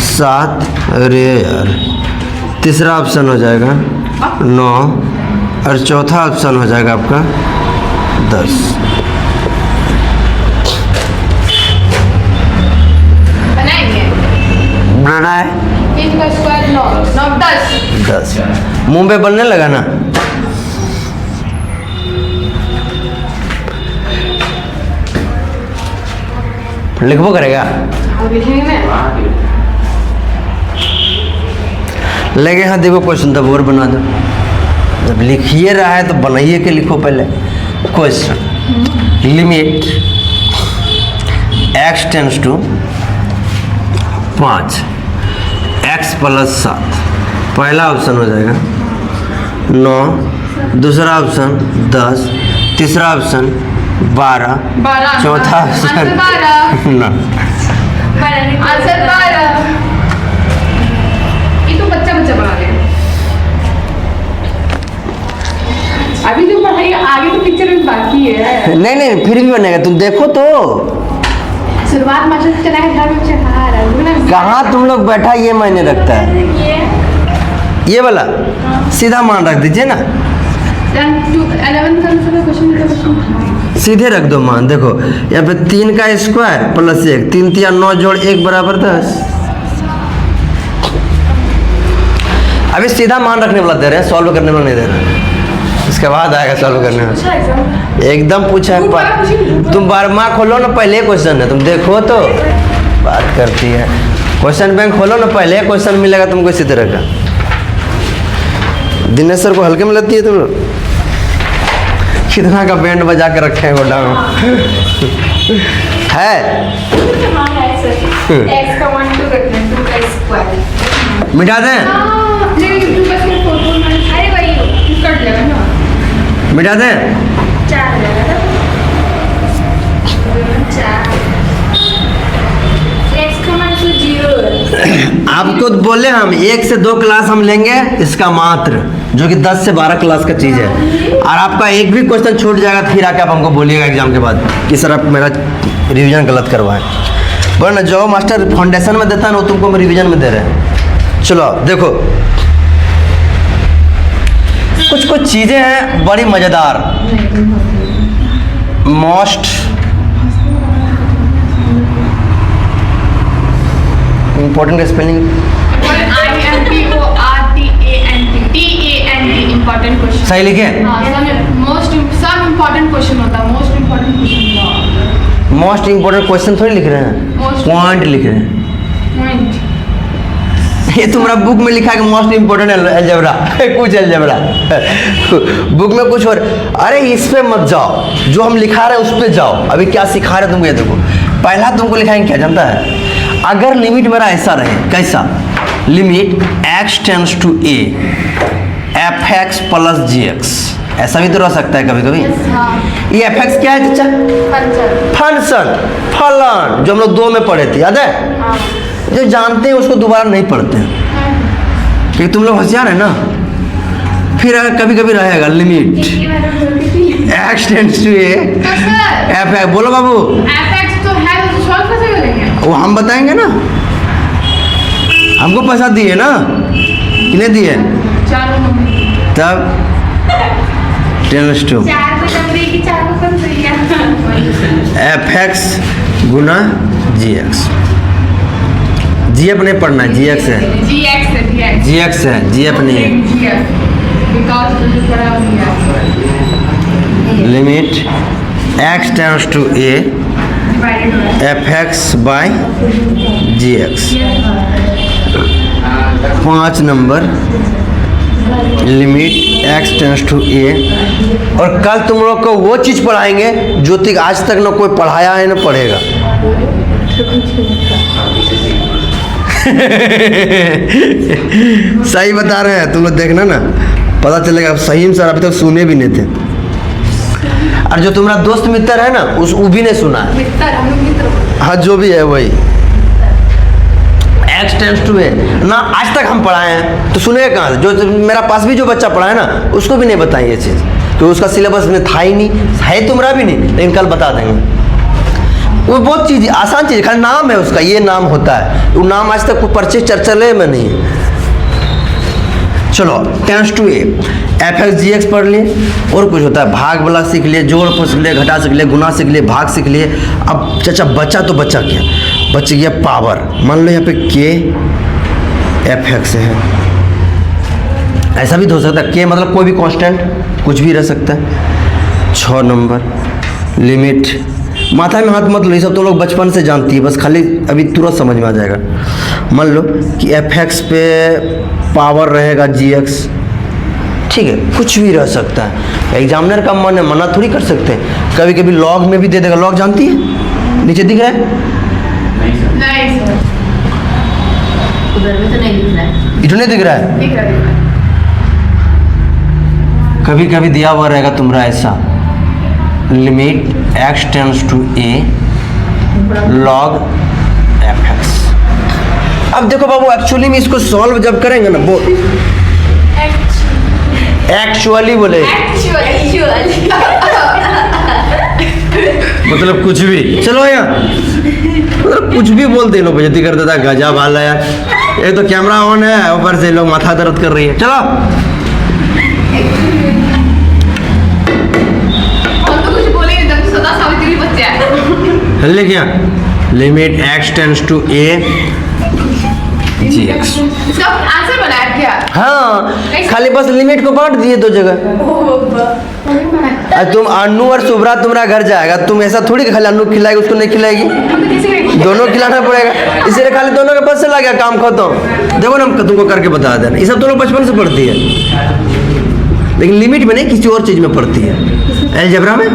7, अरे यार, तीसरा ऑप्शन हो जाएगा 9 और चौथा ऑप्शन हो जाएगा आपका 10। बनाना है 3 का स्क्वायर 9, 10। मुंह पे बनने लगा ना, लिखबो करेगा, लगे हाँ देखो क्वेश्चन तब और बना दो। जब लिखिए रहा है तो बनाइए के लिखो पहले question. Limit x tends to 5, x plus 7, पहला ऑप्शन हो जाएगा 9, दूसरा ऑप्शन 10, तीसरा ऑप्शन 12, चौथा ऑप्शन 9। आंसर 12। ये तो बच्चा बना लेगा। अभी तो पढ़ाई आगे तो पिक्चर में बाकी है। नहीं नहीं फिर भी बनेगा, तुम देखो तो। शुरुआत मास्टर से चला के घर में चढ़ा रहा है। कहाँ तुम लोग बैठा ये मायने रखता है, ये वाला सीधा मान रख दीजिए ना, 11 का क्वेश्चन सीधे रख दो मान। देखो यहाँ पे 3 का स्क्वायर प्लस 1, 3 3 9 जोड़ 1 बराबर 10। अभी सीधा मान रखने वाला दे रहे हैं, सॉल्व करने वाला नहीं दे रहे हैं। इसके बाद आएगा सॉल्व करने में। एकदम पूछा है, तुम बार माँ खोलो ना, पहले क्वेश्चन है, तुम देखो तो बात करती है। क्वेश्चन बैंक खोलो ना, पहले क्वेश्चन मिलेगा तुमको इसी तरह का। दिनेश सर को हल्के में लेती है तुम लोग, कितना का बैंड बजा के रखे हैं गोडा में है। x का 1 2 रखना है, 2 का स्क्वायर। मिटा दें, अरे वही कट जाएगा ना। मिटा दें। 4 हो जाएगा ना, 4 x का मान तो 0 है। आपको तो बोले हम 1 से 2 क्लास हम लेंगे इसका मात्र, जो कि 10 से 12 क्लास का चीज़ है। और आपका एक भी क्वेश्चन छूट जाएगा फिर आके आप हमको बोलिएगा एग्जाम के बाद कि सर आप मेरा रिवीजन गलत करवाएं। वरना जो मास्टर फाउंडेशन में देता है ना वो तुमको हम रिवीजन में दे रहे हैं। चलो देखो, कुछ कुछ चीज़ें हैं बड़ी मज़ेदार। मोस्ट इम्पोर्टेंट का स्पेलिंग इम्पोर्टेंट क्वेश्चन सही लिखे। सब इम्पोर्टेंट क्वेश्चन होता है। Most important question most important question थोड़ी लिख रहे हैं, पॉइंट लिख रहे हैं। ये तुम्हारा बुक में लिखा है कि मोस्ट इम्पोर्टेंट अलजेब्रा कुछ अलजेब्रा बुक में कुछ और। अरे इस पे मत जाओ, जो हम लिखा रहे हैं उस पे जाओ। अभी क्या सिखा रहे हैं तुमको, ये देखो। पहला तुमको लिखाएंगे क्या जानता है, अगर लिमिट मेरा ऐसा रहे, कैसा limit x tends to a fx plus gx, ऐसा भी तो रह सकता है कभी कभी। ये fx क्या है चाचा? फंक्शन, फलन, जो हम लोग 2 में पढ़े थे, याद है? जो जानते हैं उसको दोबारा नहीं पढ़ते हैं, क्योंकि तुम लोग होशियार है ना। फिर अगर कभी कभी रहेगा limit x tends to a fx, बोलो बाबू। fx तो है तो सॉल्व कैसे करेंगे? वो हम बताएंगे ना, हमको पैसा दिए ना कि नहीं दिए, तब टेंस टू 4 को कम देगी, 4 को कम देगी। fx गुना gx। gf नहीं पढ़ना है, gx है, gx है, gf नहीं है। Limit x tends to a fx by gx। 5 number limit x tends to a। और कल तुम लोग को वो चीज़ पढ़ाएंगे जो तक आज तक ना कोई पढ़ाया है ना पढ़ेगा। सही बता रहे हैं तुम लोग, देखना ना पता चलेगा। सही में सर अभी तक सुने भी नहीं थे। और जो तुम्हारा दोस्त मित्र है ना वो भी नहीं सुना है। हाँ जो भी है वही x टेंस टू a ना, आज तक हम पढ़ाए हैं तो सुनेगा कहाँ से? जो मेरा पास भी जो बच्चा पढ़ा है ना उसको भी नहीं बताई ये चीज़, तो उसका सिलेबस में था ही नहीं, है तुम्हारा भी नहीं, लेकिन कल बता देंगे। वो बहुत चीज़ आसान चीज़, खाली नाम है उसका, ये नाम होता है। वो नाम आज तक परिचय चर्चले में नहीं है। चलो tends to a fx gx पढ़ लिए, और कुछ होता है भाग वाला सीख लिए, जोड़ को सीख लिए, घटा सीख लिए, गुना सीख लिए, भाग सीख लिए। अब चाचा बचा तो बचा क्या, बच गया पावर। मान लो यहाँ पे k fx है, ऐसा भी तो हो सकता है k मतलब कोई भी कांस्टेंट कुछ भी रह सकता है। 6 नंबर लिमिट, माथा में हाथ मत लो, ये सब तो लोग बचपन से जानती है, बस खाली अभी तुरंत समझ में आ जाएगा। मान लो कि fx पे पावर रहेगा gx, ठीक है, कुछ भी रह सकता है। एग्जामिनर का मन है, मना थोड़ी कर सकते हैं। कभी कभी लॉग में भी दे देगा। लॉग जानती है, नीचे दिख रहा है, नहीं सर, उधर में तो नहीं दिख रहा है। इतना दिख रहा है। दिख रहा है। कभी कभी दिया हुआ रहेगा तुम्हारा ऐसा, limit x tends to a log fx। अब देखो बाबू, एक्चुअली में इसको सॉल्व जब करेंगे ना वो एक्चुअली बोले, एक्चुअली मतलब कुछ भी। चलो यहाँ मतलब कुछ भी बोलते हैं लोग, बेइज्जती कर देता है, गजब वाला यार। एक तो कैमरा ऑन है, ऊपर से लोग माथा दर्द कर रही है। चलो हम तो कुछ बोलेंगे जब तो सदा सावित्री बच्चे हैं। लिखिए limit x tends to a gx। इसका आंसर बनाया क्या? हाँ, खाली बस लिमिट को बांट दिए दो जगह। तुम अन्नू और शुभ्रा तुम्हारा घर जाएगा, तुम ऐसा थोड़ी कि खाली अन्नू खिलाएगी उसको नहीं खिलाएगी, हम तो किसी का दोनों खिलाना पड़ेगा। इसीलिए खाली दोनों के बस चला गया, काम खत्म। देखो ना, हम तुमको करके बता देना, ये सब तो लोग बचपन से पढ़ती है, लेकिन लिमिट में नहीं, किसी और चीज में पढ़ती है। अलजेब्रा में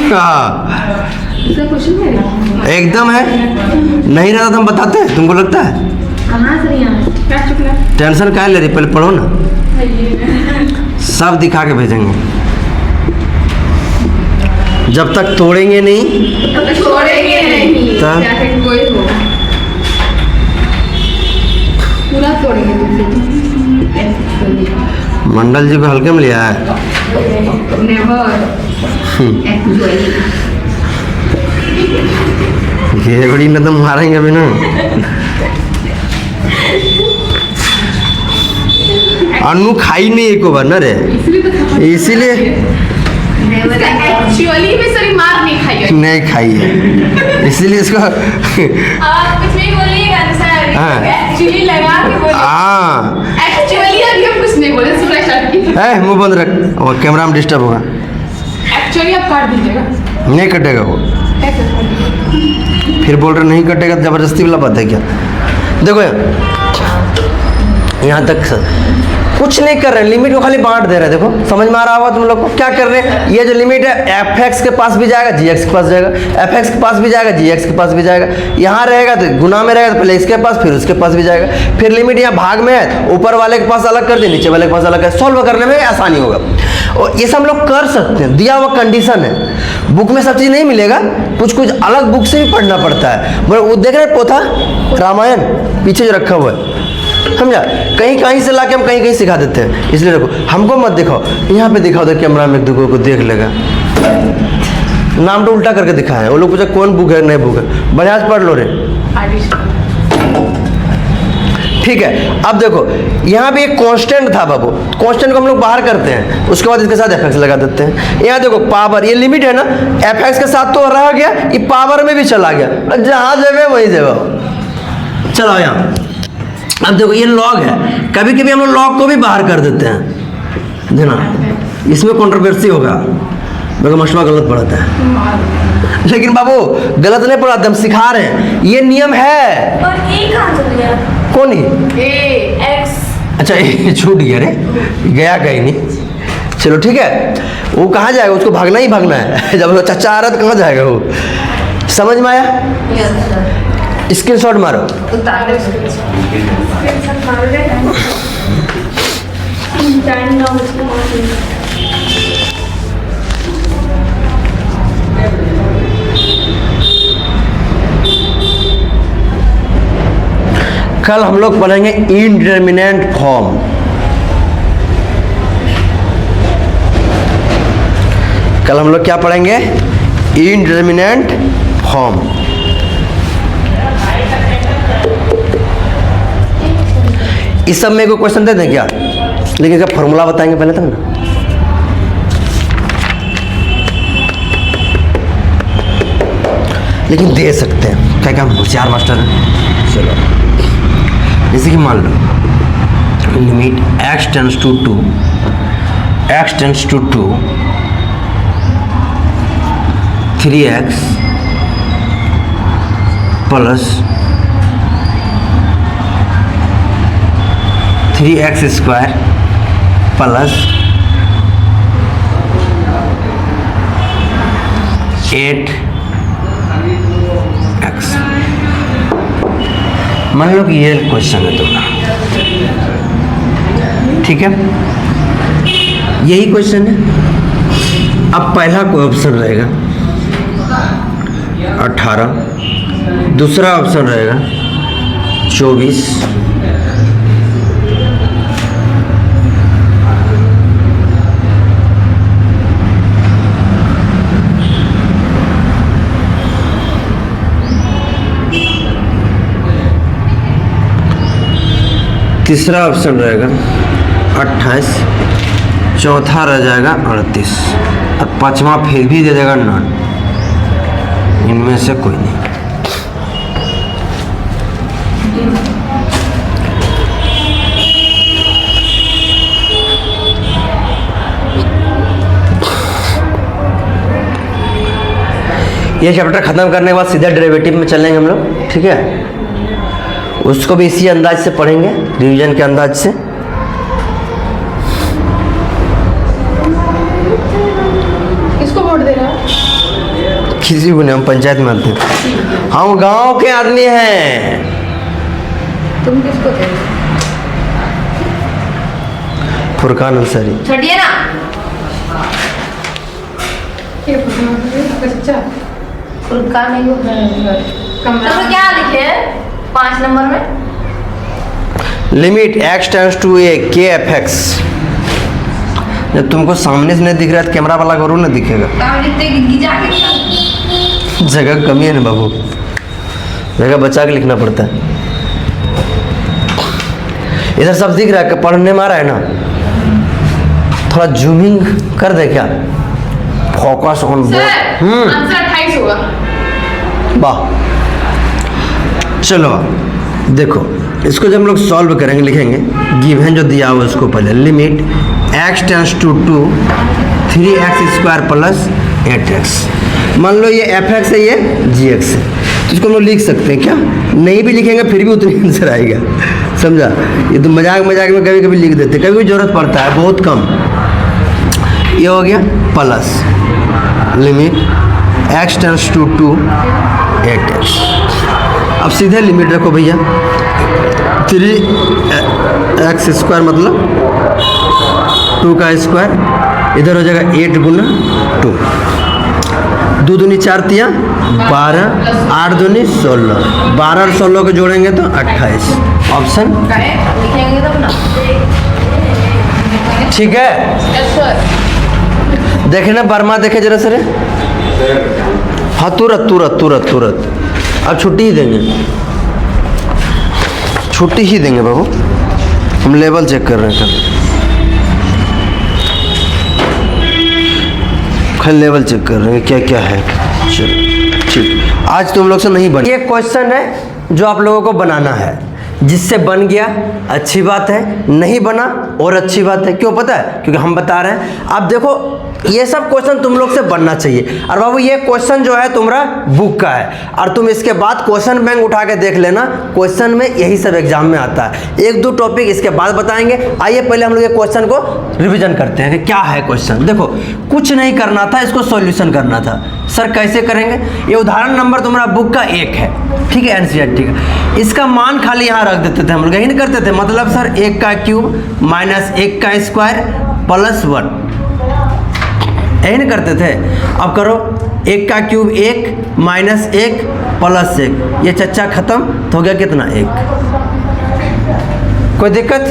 हाँ इसका क्वेश्चन है एकदम है। नहीं रहता तो हम बताते हैं, तुमको लगता है? कहाँ से यहाँ क्या चुकला? टेंशन काहे ले रही, पहले पढ़ो ना, सब दिखा के भेजेंगे। जब तक तोड़ेंगे नहीं छोड़ेंगे नहीं, तब? या फिर कोई हो पूरा तोड़ेंगे मंडल जी को हल्के में लिया है। नेवर ये बड़ी न तो मारेंगे अभी ना। अन्नू खाई नहीं एक बार ना रे, इसीलिए एक्चुअली में सॉरी मार नहीं खाई है। नहीं खाई है, इसीलिए इसको आप कुछ नहीं बोलिएगा ना सर, हाँ। एक्चुअली लगा के बोलिए। हाँ एक्चुअली अभी हम कुछ नहीं बोले, सुबह स्टार्ट की। है, मुंह बंद रख, और कैमरा में डिस्टर्ब होगा। एक्चुअली आप काट दीजिएगा। नहीं कटेगा वो, फिर बोल रहे नहीं कटेगा, जबरदस्ती वाला बात है क्या? देखो यहाँ तक कुछ नहीं कर रहे हैं, लिमिट को खाली बांट दे रहे हैं। देखो समझ में आ रहा होगा तुम लोग को क्या कर रहे हैं। ये जो लिमिट है fx के पास भी जाएगा, gx के पास जाएगा, fx के पास भी जाएगा, gx के पास भी जाएगा। यहाँ रहेगा तो गुना में रहेगा तो पहले इसके पास फिर उसके पास भी जाएगा। फिर लिमिट यहाँ भाग में है, ऊपर वाले के पास अलग कर दे, नीचे वाले के पास अलग कर, सॉल्व करने में आसानी होगा। और ये सब हम लोग कर सकते हैं, दिया हुआ कंडीशन है। बुक में सब चीज़ नहीं मिलेगा, कुछ कुछ अलग बुक से भी पढ़ना पड़ता है। वो देख रहे पोथा रामायण पीछे जो रखा हुआ है, समझा? कहीं कहीं से लाके हम कहीं कहीं सिखा देते हैं। इसलिए देखो, हमको मत दिखाओ, यहाँ पे दिखाओ, तो कैमरा में एक दूसरे को देख लेगा। नाम तो उल्टा करके दिखाया है, वो लोग पूछा कौन बुक है, नहीं बुक है, बढ़िया से पढ़ लो रे। ठीक है, अब देखो यहाँ भी एक कांस्टेंट था बाबू, कांस्टेंट को हम लोग बाहर करते हैं, उसके बाद इसके साथ एफ लगा देते हैं। यहाँ देखो पावर, ये लिमिट है ना, एफ के साथ तो रह गया, ये पावर में भी चला गया, जहाँ जगह वहीं जगह। चलो यहाँ अब देखो, ये लॉग है, कभी कभी हम लोग लॉग को भी बाहर कर देते हैं, देना इसमें कंट्रोवर्सी होगा, मेरा मास्टर गलत पढ़ाता है। लेकिन बाबू गलत नहीं पढ़ाते, हम सिखा रहे हैं, ये नियम है। और ए कहाँ चल गया? कौन ही? एक्स। अच्छा ये छूट गया रे, गया कहीं नहीं। चलो ठीक है, वो कहाँ जाएगा, उसको भागना ही भागना है। जब वो चचा आ रहा है तो कहाँ जाएगा वो? समझ में आया? स्क्रीनशॉट मारो। कल हम लोग पढ़ेंगे इनडिटरमिनेट फॉर्म। कल हम लोग क्या पढ़ेंगे? Indeterminate form. इस सब में कोई क्वेश्चन दे दें क्या? लेकिन इसका फॉर्मूला बताएंगे पहले तक ना। लेकिन दे सकते हैं, क्या क्या होशियार मास्टर हैं। चलो जैसे कि मान लो limit x tends to 2, x tends to 2, 3x plus 3x square plus 8x। मान लो कि ये क्वेश्चन है तुम्हारा, ठीक है, यही क्वेश्चन है। अब पहला ऑप्शन रहेगा 18, दूसरा ऑप्शन रहेगा 24 तीसरा ऑप्शन रहेगा 28, चौथा रह जाएगा 38 और पांचवा फिर भी दे देगा 9। इनमें से कोई नहीं। ये चैप्टर खत्म करने के बाद सीधा डेरिवेटिव में चलेंगे हम लोग, ठीक है। उसको भी इसी अंदाज से पढ़ेंगे, रिवीजन के अंदाज से। किसको वोट दे रहा है? किसी को नहीं, हम पंचायत में आते हैं, हम गांव के आदमी हैं। तुम किसको दे रहे हो? फुरकान अंसारी। छोड़िए ना। क्या पता बच्चा फुरकान नहीं होता है। कमरा तो क्या लिखे हैं 5 नंबर में? Limit x tends to a k f x। जब तुमको सामने से नहीं दिख रहा है तो कैमरा वाला करो ना दिखेगा। काम लिखते कि गिजा के जगह कमी है ना बाबू, जगह बचा के लिखना पड़ता है। इधर सब दिख रहा है, पढ़ने में आ रहा है ना? थोड़ा जूमिंग कर दे क्या? फोकस ऑन सर आंसर 28 होगा। वाह, चलो देखो इसको जब हम लोग सॉल्व करेंगे, लिखेंगे गिवन जो दिया हुआ उसको पहले limit x tends to 2 3x² plus 8x। मान लो ये fx है, ये gx है, तो इसको हम लोग लिख सकते हैं क्या? नहीं भी लिखेंगे फिर भी उतनी आंसर आएगा, समझा? ये तो मजाक मजाक में कभी कभी लिख देते, कभी भी जरूरत पड़ता है, बहुत कम। ये हो गया plus limit x tends to 2 8x। अब सीधे लिमिट रखो भैया, 3x² मतलब 2 का स्क्वायर, इधर हो जाएगा 8 गुना 2, 2 दूनी 4 तिया 12, 8 दूनी 16, 12 और 16 को जोड़ेंगे तो 28। ऑप्शन लिखेंगे तब ना। ठीक है। Yes sir. देखे ना बर्मा, देखे जरा सर। हाँ तुरंत तुरंत तुरंत तुरंत। अब छुट्टी ही देंगे, छुट्टी ही देंगे बाबू। हम लेवल चेक कर रहे हैं, खाली लेवल चेक कर रहे हैं क्या क्या है। चलो ठीक, आज तुम लोग से नहीं बना। ये क्वेश्चन है जो आप लोगों को बनाना है, जिससे बन गया अच्छी बात है, नहीं बना और अच्छी बात है। क्यों पता है? क्योंकि हम बता रहे हैं। अब देखो ये सब क्वेश्चन तुम लोग से बनना चाहिए। और बाबू ये क्वेश्चन जो है तुम्हारा बुक का है, और तुम इसके बाद क्वेश्चन बैंक उठा के देख लेना, क्वेश्चन में यही सब एग्जाम में आता है। 1-2 टॉपिक इसके बाद बताएंगे। आइए पहले हम लोग ये क्वेश्चन को रिविजन करते हैं कि क्या है क्वेश्चन। देखो कुछ नहीं करना था, इसको सॉल्यूशन करना था। सर कैसे करेंगे? ये उदाहरण नंबर तुम्हारा बुक का 1 है, ठीक है, एनसीईआरटी का। इसका मान खाली यहाँ रख देते थे हम लोग, यही नहीं करते थे। मतलब सर 1 का क्यूब माइनस 1 का स्क्वायर प्लस 1, यही नहीं करते थे। अब करो 1 का क्यूब 1 माइनस 1 प्लस 1, ये चच्चा खत्म तो हो गया कितना? 1। कोई दिक्कत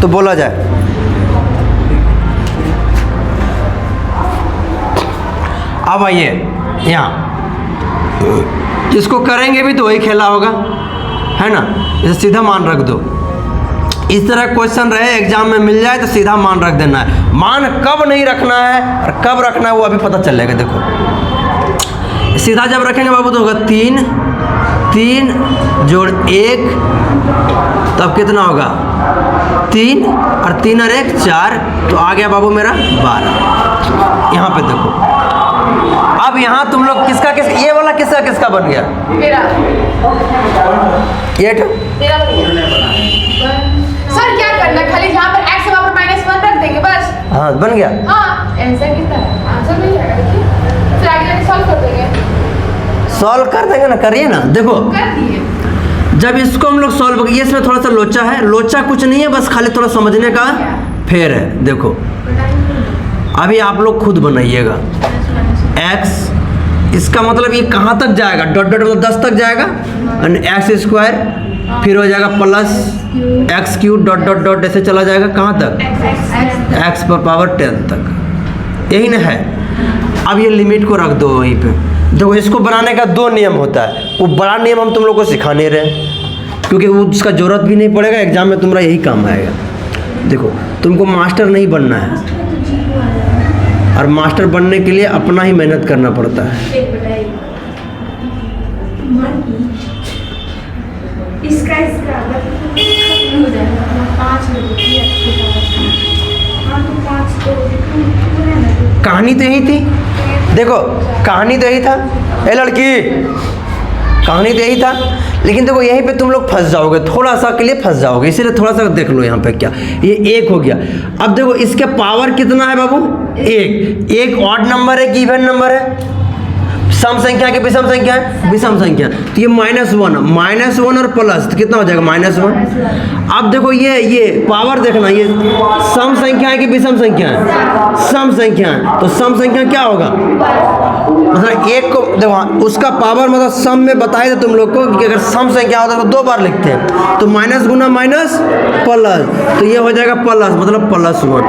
तो बोला जाए। अब आइए यहाँ, इसको करेंगे भी तो वही खेला होगा, है ना? इसे सीधा मान रख दो। इस तरह क्वेश्चन रहे एग्जाम में मिल जाए तो सीधा मान रख देना है। मान कब नहीं रखना है और कब रखना है वो अभी पता चलेगा। देखो सीधा जब रखेंगे बाबू तो होगा 3 जोड़ 1, तब कितना होगा? 3 और 3 और 1 4, तो आ गया बाबू मेरा 12। यहाँ पे देखो, अब यहाँ तुम लोग किसका ये वाला किसका बन गया? मेरा। 8 मेरा बन गया। सर क्या करना, खाली जहाँ पर x है वहाँ पर -1 रख देंगे बस। हाँ बन गया। हाँ ऐसा कितना है, आंसर मिल जाएगा। देखिए फिर आगे जाके सॉल्व कर देंगे। सॉल्व कर देंगे ना, करिए ना। देखो कर दिए। जब इसको हम लोग सॉल्व करिए, इसमें थोड़ा सा लोचा है। लोचा कुछ नहीं है, बस खाली थोड़ा समझने का फेर है। देखो अभी आप लोग खुद बनाइएगा। x इसका मतलब ये कहाँ तक जाएगा? डॉट डॉट मतलब 10 तक जाएगा, और x² फिर हो जाएगा plus x cube dot dot dot ऐसे चला जाएगा कहाँ तक, एक्स पर पावर 10 तक, यही ना है। अब ये लिमिट को रख दो वहीं पे। देखो इसको बनाने का 2 नियम होता है, वो बड़ा नियम हम तुम लोग को सिखा नहीं रहे क्योंकि वो उसका ज़रूरत भी नहीं पड़ेगा, एग्जाम में तुम्हारा यही काम आएगा। देखो तुमको मास्टर नहीं बनना है, और मास्टर बनने के लिए अपना ही मेहनत करना पड़ता है। इसका हो जाएगा 5 कहानी तो यही थी, देखो कहानी तो यही था, ए लड़की कहानी तो यही था, लेकिन देखो यहीं पे तुम लोग फंस जाओगे, थोड़ा सा के लिए फंस जाओगे, इसीलिए थोड़ा सा देख लो यहाँ पे क्या, ये 1 हो गया। अब देखो इसके पावर कितना है बाबू, 1। एक ऑड नंबर है कि इवन नंबर है, सम संख्या के विषम संख्या है, विषम संख्या, तो ये -1 और प्लस तो कितना हो जाएगा -1। अब देखो ये पावर देखना, ये सम संख्या है कि विषम संख्या है, सम संख्या है, तो सम संख्या क्या होगा, मतलब 1 को देखो उसका पावर मतलब सम में बताए थे तुम लोग को कि अगर सम संख्या होता है तो 2 बार लिखते हैं, तो माइनस गुना माइनस प्लस, तो ये हो जाएगा प्लस मतलब +1,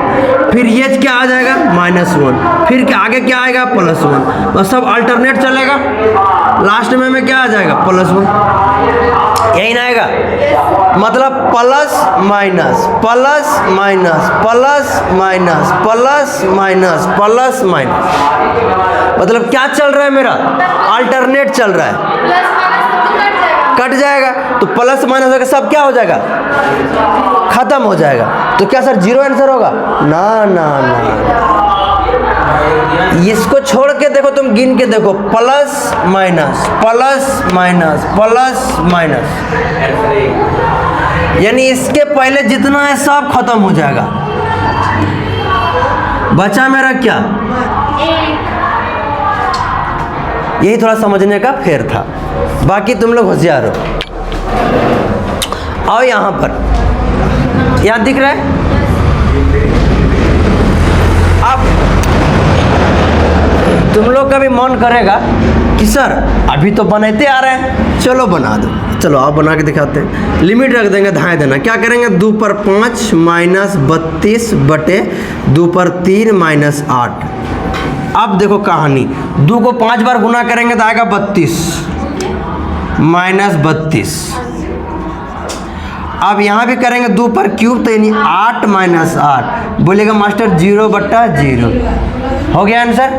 फिर ये क्या आ जाएगा -1, फिर आगे क्या आएगा +1, बस सब अल्टरनेट चलेगा, लास्ट में क्या आ जाएगा +1, यही ना आएगा, मतलब plus minus plus minus plus minus plus minus plus minus, मतलब क्या चल रहा है मेरा, अल्टरनेट चल रहा है, कट जाएगा, तो प्लस माइनस होगा सब क्या हो जाएगा, खत्म हो जाएगा। तो क्या सर 0 आंसर होगा, ना ना ना, इसको छोड़ के देखो, तुम गिन के देखो, plus minus plus minus plus minus, यानी इसके पहले जितना है सब खत्म हो जाएगा, बचा मेरा क्या, यही थोड़ा समझने का फेर था, बाकी तुम लोग होशियार हो। आओ यहाँ पर, यहाँ दिख रहा है, अब तुम लोग का भी मन करेगा कि सर अभी तो बनाते आ रहे हैं, चलो बना दो, चलो आप बना के दिखाते हैं। लिमिट रख देंगे, धाए देना, क्या करेंगे, 2 पर 5 -32 बटे 2 पर 3 -8। अब देखो कहानी, 2 को 5 बार गुना करेंगे तो आएगा 32 -32। अब यहाँ भी करेंगे 2 पर क्यूब, तो यानी 8 -8, बोलेगा मास्टर 0/0, हो गया आंसर,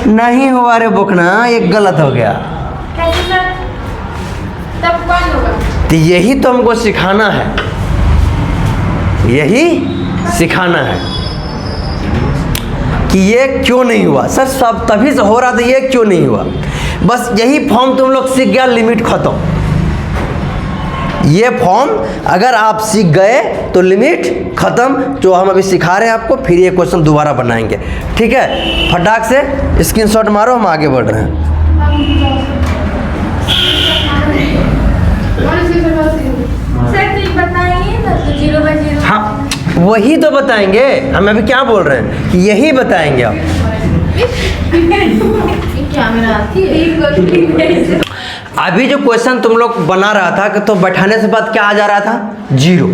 नहीं हुआ रे बोकना, ये गलत हो गया। तब कौन होगा, तो यही तो हमको सिखाना है, यही सिखाना है कि ये क्यों नहीं हुआ सर, सब तभी से हो रहा था, ये क्यों नहीं हुआ, बस यही फॉर्म तुम लोग सीख गया, लिमिट खत्म। ये फॉर्म अगर आप सीख गए तो लिमिट खत्म, जो हम अभी सिखा रहे हैं आपको, फिर ये क्वेश्चन दोबारा बनाएंगे, ठीक है। फटाक से स्क्रीनशॉट मारो, हम आगे बढ़ रहे हैं। सर तो बताइए ना, तो 0/0, हाँ वही तो बताएंगे, हम अभी क्या बोल रहे हैं कि यही बताएंगे आप। क्या मेरा थी, अभी जो क्वेश्चन तुम लोग बना रहा था कि तो बैठाने से बाद क्या आ जा रहा था, 0,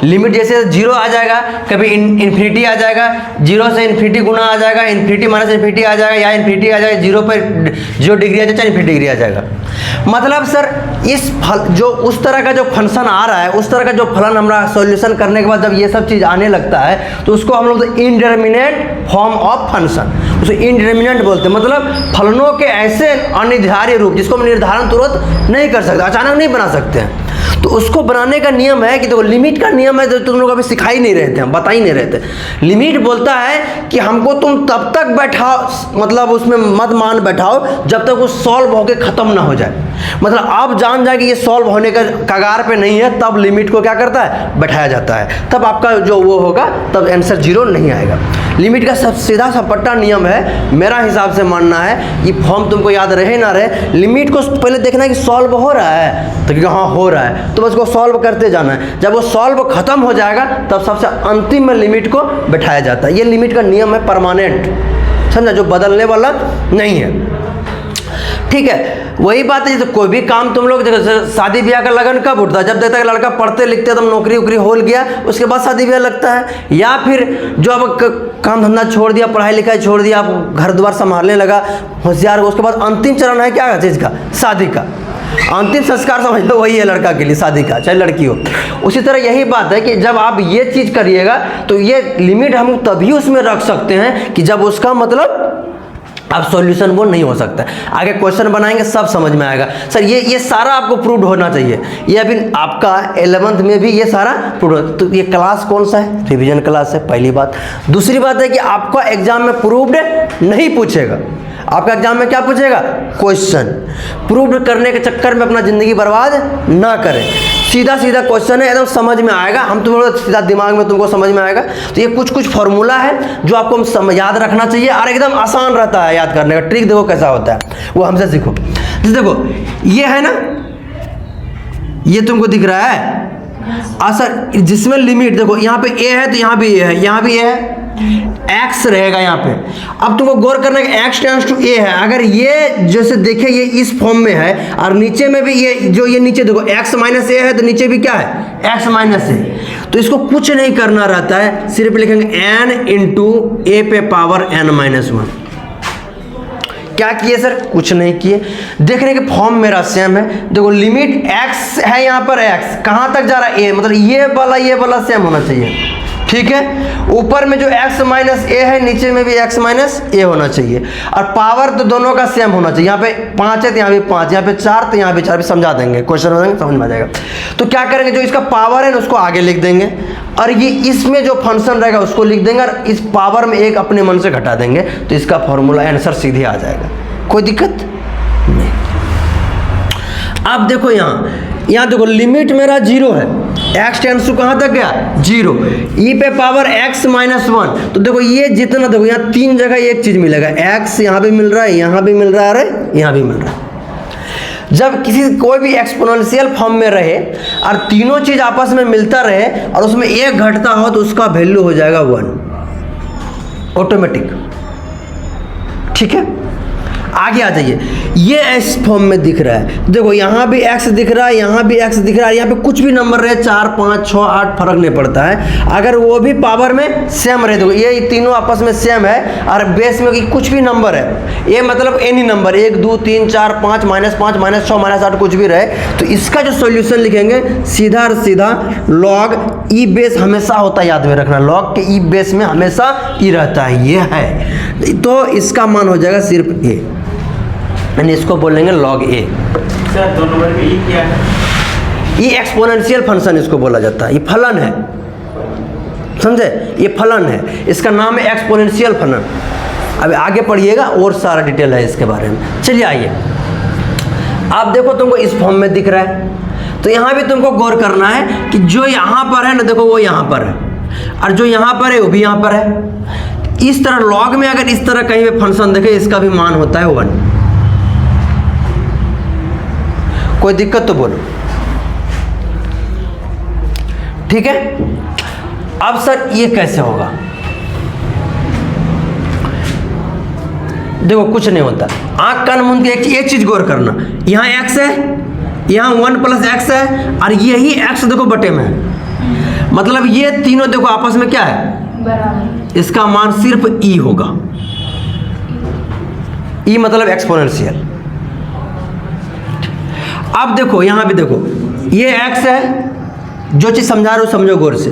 लिमिट जैसे 0 आ जाएगा, कभी इन्फिनिटी आ जाएगा, 0 से इन्फिनिटी गुना आ जाएगा, इन्फिनिटी माइनस इन्फिनिटी आ जाएगा, या इन्फिनिटी आ जाएगा, 0 पर 0 डिग्री आ जाएगा, इन्फिनिटी डिग्री आ जाएगा। मतलब सर इस फल जो उस तरह का जो फंक्शन आ रहा है, उस तरह का जो फलन हमारा सॉल्यूशन करने के बाद जब ये सब चीज़ आने लगता है तो उसको हम लोग इनडिटरमिनेट फॉर्म ऑफ फंक्शन, उसे इनडिटरमिनेट बोलते हैं, मतलब फलनों के ऐसे अनिर्धारित रूप जिसको हम निर्धारण तुरंत नहीं कर सकते, अचानक नहीं बना सकते हैं, तो उसको बनाने का नियम है कि देखो लिमिट का नियम है, जो तुम लोग अभी सिखा ही नहीं रहे थे, हम बता ही नहीं रहे थे। लिमिट बोलता है कि हमको तुम तब तक बैठाओ, मतलब उसमें मत मान बैठाओ जब तक वो सॉल्व होके ख़त्म ना हो जाए, मतलब आप जान जाए कि ये सॉल्व होने का कगार पे नहीं है, तब लिमिट को क्या करता है, बैठाया जाता है, तब आपका जो वो होगा तब आंसर 0 नहीं आएगा। लिमिट का सब सीधा सपट्टा नियम है, मेरा हिसाब से मानना है, ये फॉर्म तुमको याद रहे ना रहे, लिमिट को पहले देखना है कि सॉल्व हो रहा है, तो हाँ हो रहा है, तो बस को सॉल्व करते जाना है, जब वो सॉल्व खत्म हो जाएगा तब सबसे अंतिम में लिमिट को बैठाया जाता है। ये लिमिट का नियम है, परमानेंट, समझा, जो बदलने वाला नहीं है। ठीक है, वही बात है। जैसे कोई भी काम तुम लोग देखो, शादी ब्याह का लगन कब उठता है? जब देखता है कि लड़का पढ़ते लिखते एकदम नौकरी वोकरी हो गया, उसके बाद शादी ब्याह लगता है। या फिर जो अब काम धंधा छोड़ दिया, पढ़ाई लिखाई छोड़ दिया, अब घर द्वार संभालने लगा, होशियार, उसके बाद अंतिम चरण है क्या चीज़ का? शादी का। अंतिम संस्कार समझ लो वही है लड़का के लिए, शादी का, चाहे लड़की हो। उसी तरह यही बात है कि जब आप ये चीज़ करिएगा तो ये लिमिट हम तभी उसमें रख सकते हैं कि जब उसका मतलब अब सॉल्यूशन वो नहीं हो सकता। आगे क्वेश्चन बनाएंगे सब समझ में आएगा। सर ये सारा आपको प्रूव्ड होना चाहिए। ये अभी आपका 11th में भी ये सारा प्रूव्ड। तो ये क्लास कौन सा है? रिवीजन क्लास है, पहली बात। दूसरी बात है कि आपका एग्जाम में प्रूव्ड नहीं पूछेगा। आपका एग्जाम में क्या पूछेगा? क्वेश्चन। प्रूव्ड करने के चक्कर में अपना ज़िंदगी बर्बाद ना करें। सीधा सीधा क्वेश्चन है, एकदम समझ में आएगा। हम तुम्हें सीधा दिमाग में तुमको समझ में आएगा। तो ये कुछ फॉर्मूला है जो आपको याद रखना चाहिए और एकदम आसान रहता है याद करने का। ट्रिक देखो कैसा होता है, वो हमसे सीखो। जैसे देखो ये है ना, ये तुमको दिख रहा है सर, जिसमें लिमिट देखो यहाँ पे ए है तो यहाँ भी ए है, यहाँ भी ए है, एक्स रहेगा यहाँ पे। अब तुमको गौर करना है एक्स टेंड्स टू ए है। अगर ये जैसे देखे ये इस फॉर्म में है और नीचे में भी ये जो ये नीचे देखो एक्स माइनस ए है तो नीचे भी क्या है? एक्स माइनस ए। तो इसको कुछ नहीं करना रहता है, सिर्फ लिखेंगे एन इंटू ए पे पावर एन माइनस 1। क्या किए सर? कुछ नहीं किए। देखने के फॉर्म मेरा सेम है। देखो लिमिट x है, यहाँ पर x कहाँ तक जा रहा है? a, मतलब ये वाला सेम होना चाहिए। ठीक है, ऊपर में जो x माइनस ए है, नीचे में भी x माइनस ए होना चाहिए। और पावर तो दोनों का सेम होना चाहिए। यहाँ पे 5 है तो यहाँ भी 5, यहाँ पे 4 तो यहाँ भी 4। भी समझा देंगे, क्वेश्चन हो जाएंगे, समझ में आ जाएगा। तो क्या करेंगे, जो इसका पावर है ना उसको आगे लिख देंगे और ये इसमें जो फंक्शन रहेगा उसको लिख देंगे और इस पावर में एक अपने मन से घटा देंगे। तो इसका फॉर्मूला आंसर सीधे आ जाएगा, कोई दिक्कत नहीं। अब देखो यहाँ देखो लिमिट मेरा 0 है, x टेंड्स टू कहाँ तक गया? 0। e पे पावर x माइनस 1। तो देखो ये जितना, देखो यहाँ 3 जगह एक चीज़ मिलेगा, x यहाँ भी मिल रहा है, यहाँ भी मिल रहा है, अरे यहाँ भी मिल रहा है। जब कोई भी एक्सपोनेंशियल फॉर्म में रहे और तीनों चीज़ आपस में मिलता रहे और उसमें एक घटता हो तो उसका वैल्यू हो जाएगा 1 ऑटोमेटिक। ठीक है, आगे आ जाइए। ये इस फॉर्म में दिख रहा है, देखो यहाँ भी x दिख रहा है, यहाँ भी x दिख रहा है, यहाँ पे कुछ भी नंबर रहे 4, 5, 6, 8 फर्क नहीं पड़ता है। अगर वो भी पावर में सेम रहे, देखो ये तीनों आपस में सेम है और बेस में कुछ भी नंबर है, ये मतलब एनी नंबर 1, 2, 3, 4, 5, -5, -6, -8 कुछ भी रहे, तो इसका जो सॉल्यूशन लिखेंगे सीधा और सीधा लॉग ई बेस हमेशा होता है, याद में रखना। लॉग के ई बेस में हमेशा ई रहता है, ये है। तो इसका मान हो जाएगा सिर्फ ए, यानी इसको बोलेंगे log a। सर 2 नंबर पे ये क्या है? ये एक्सपोनेंशियल फंक्शन इसको बोला जाता है, ये फलन है, समझे? ये फलन है, इसका नाम है एक्सपोनेंशियल फलन। अब आगे पढ़िएगा और सारा डिटेल है इसके बारे में। चलिए आइए, आप देखो तुमको इस फॉर्म में दिख रहा है, तो यहाँ भी तुमको गौर करना है कि जो यहाँ पर है ना, देखो वो यहाँ पर है और जो यहाँ पर है वो भी यहाँ पर है। इस तरह लॉग में अगर इस तरह कहीं भी फंक्शन देखे, इसका भी मान होता है 1। कोई दिक्कत तो बोलो, ठीक है। अब सर ये कैसे होगा? देखो कुछ नहीं होता, आंख कान मूंद के एक चीज गौर करना, यहाँ x है, यहाँ 1 + x है और यही x देखो बटे में है, मतलब ये तीनों देखो आपस में क्या है? बराबर। इसका इसका मान सिर्फ e होगा। e मतलब एक्सपोनेंशियल। अब देखो यहाँ भी देखो, ये x है, जो चीज़ समझा रहा हूँ समझो गौर से,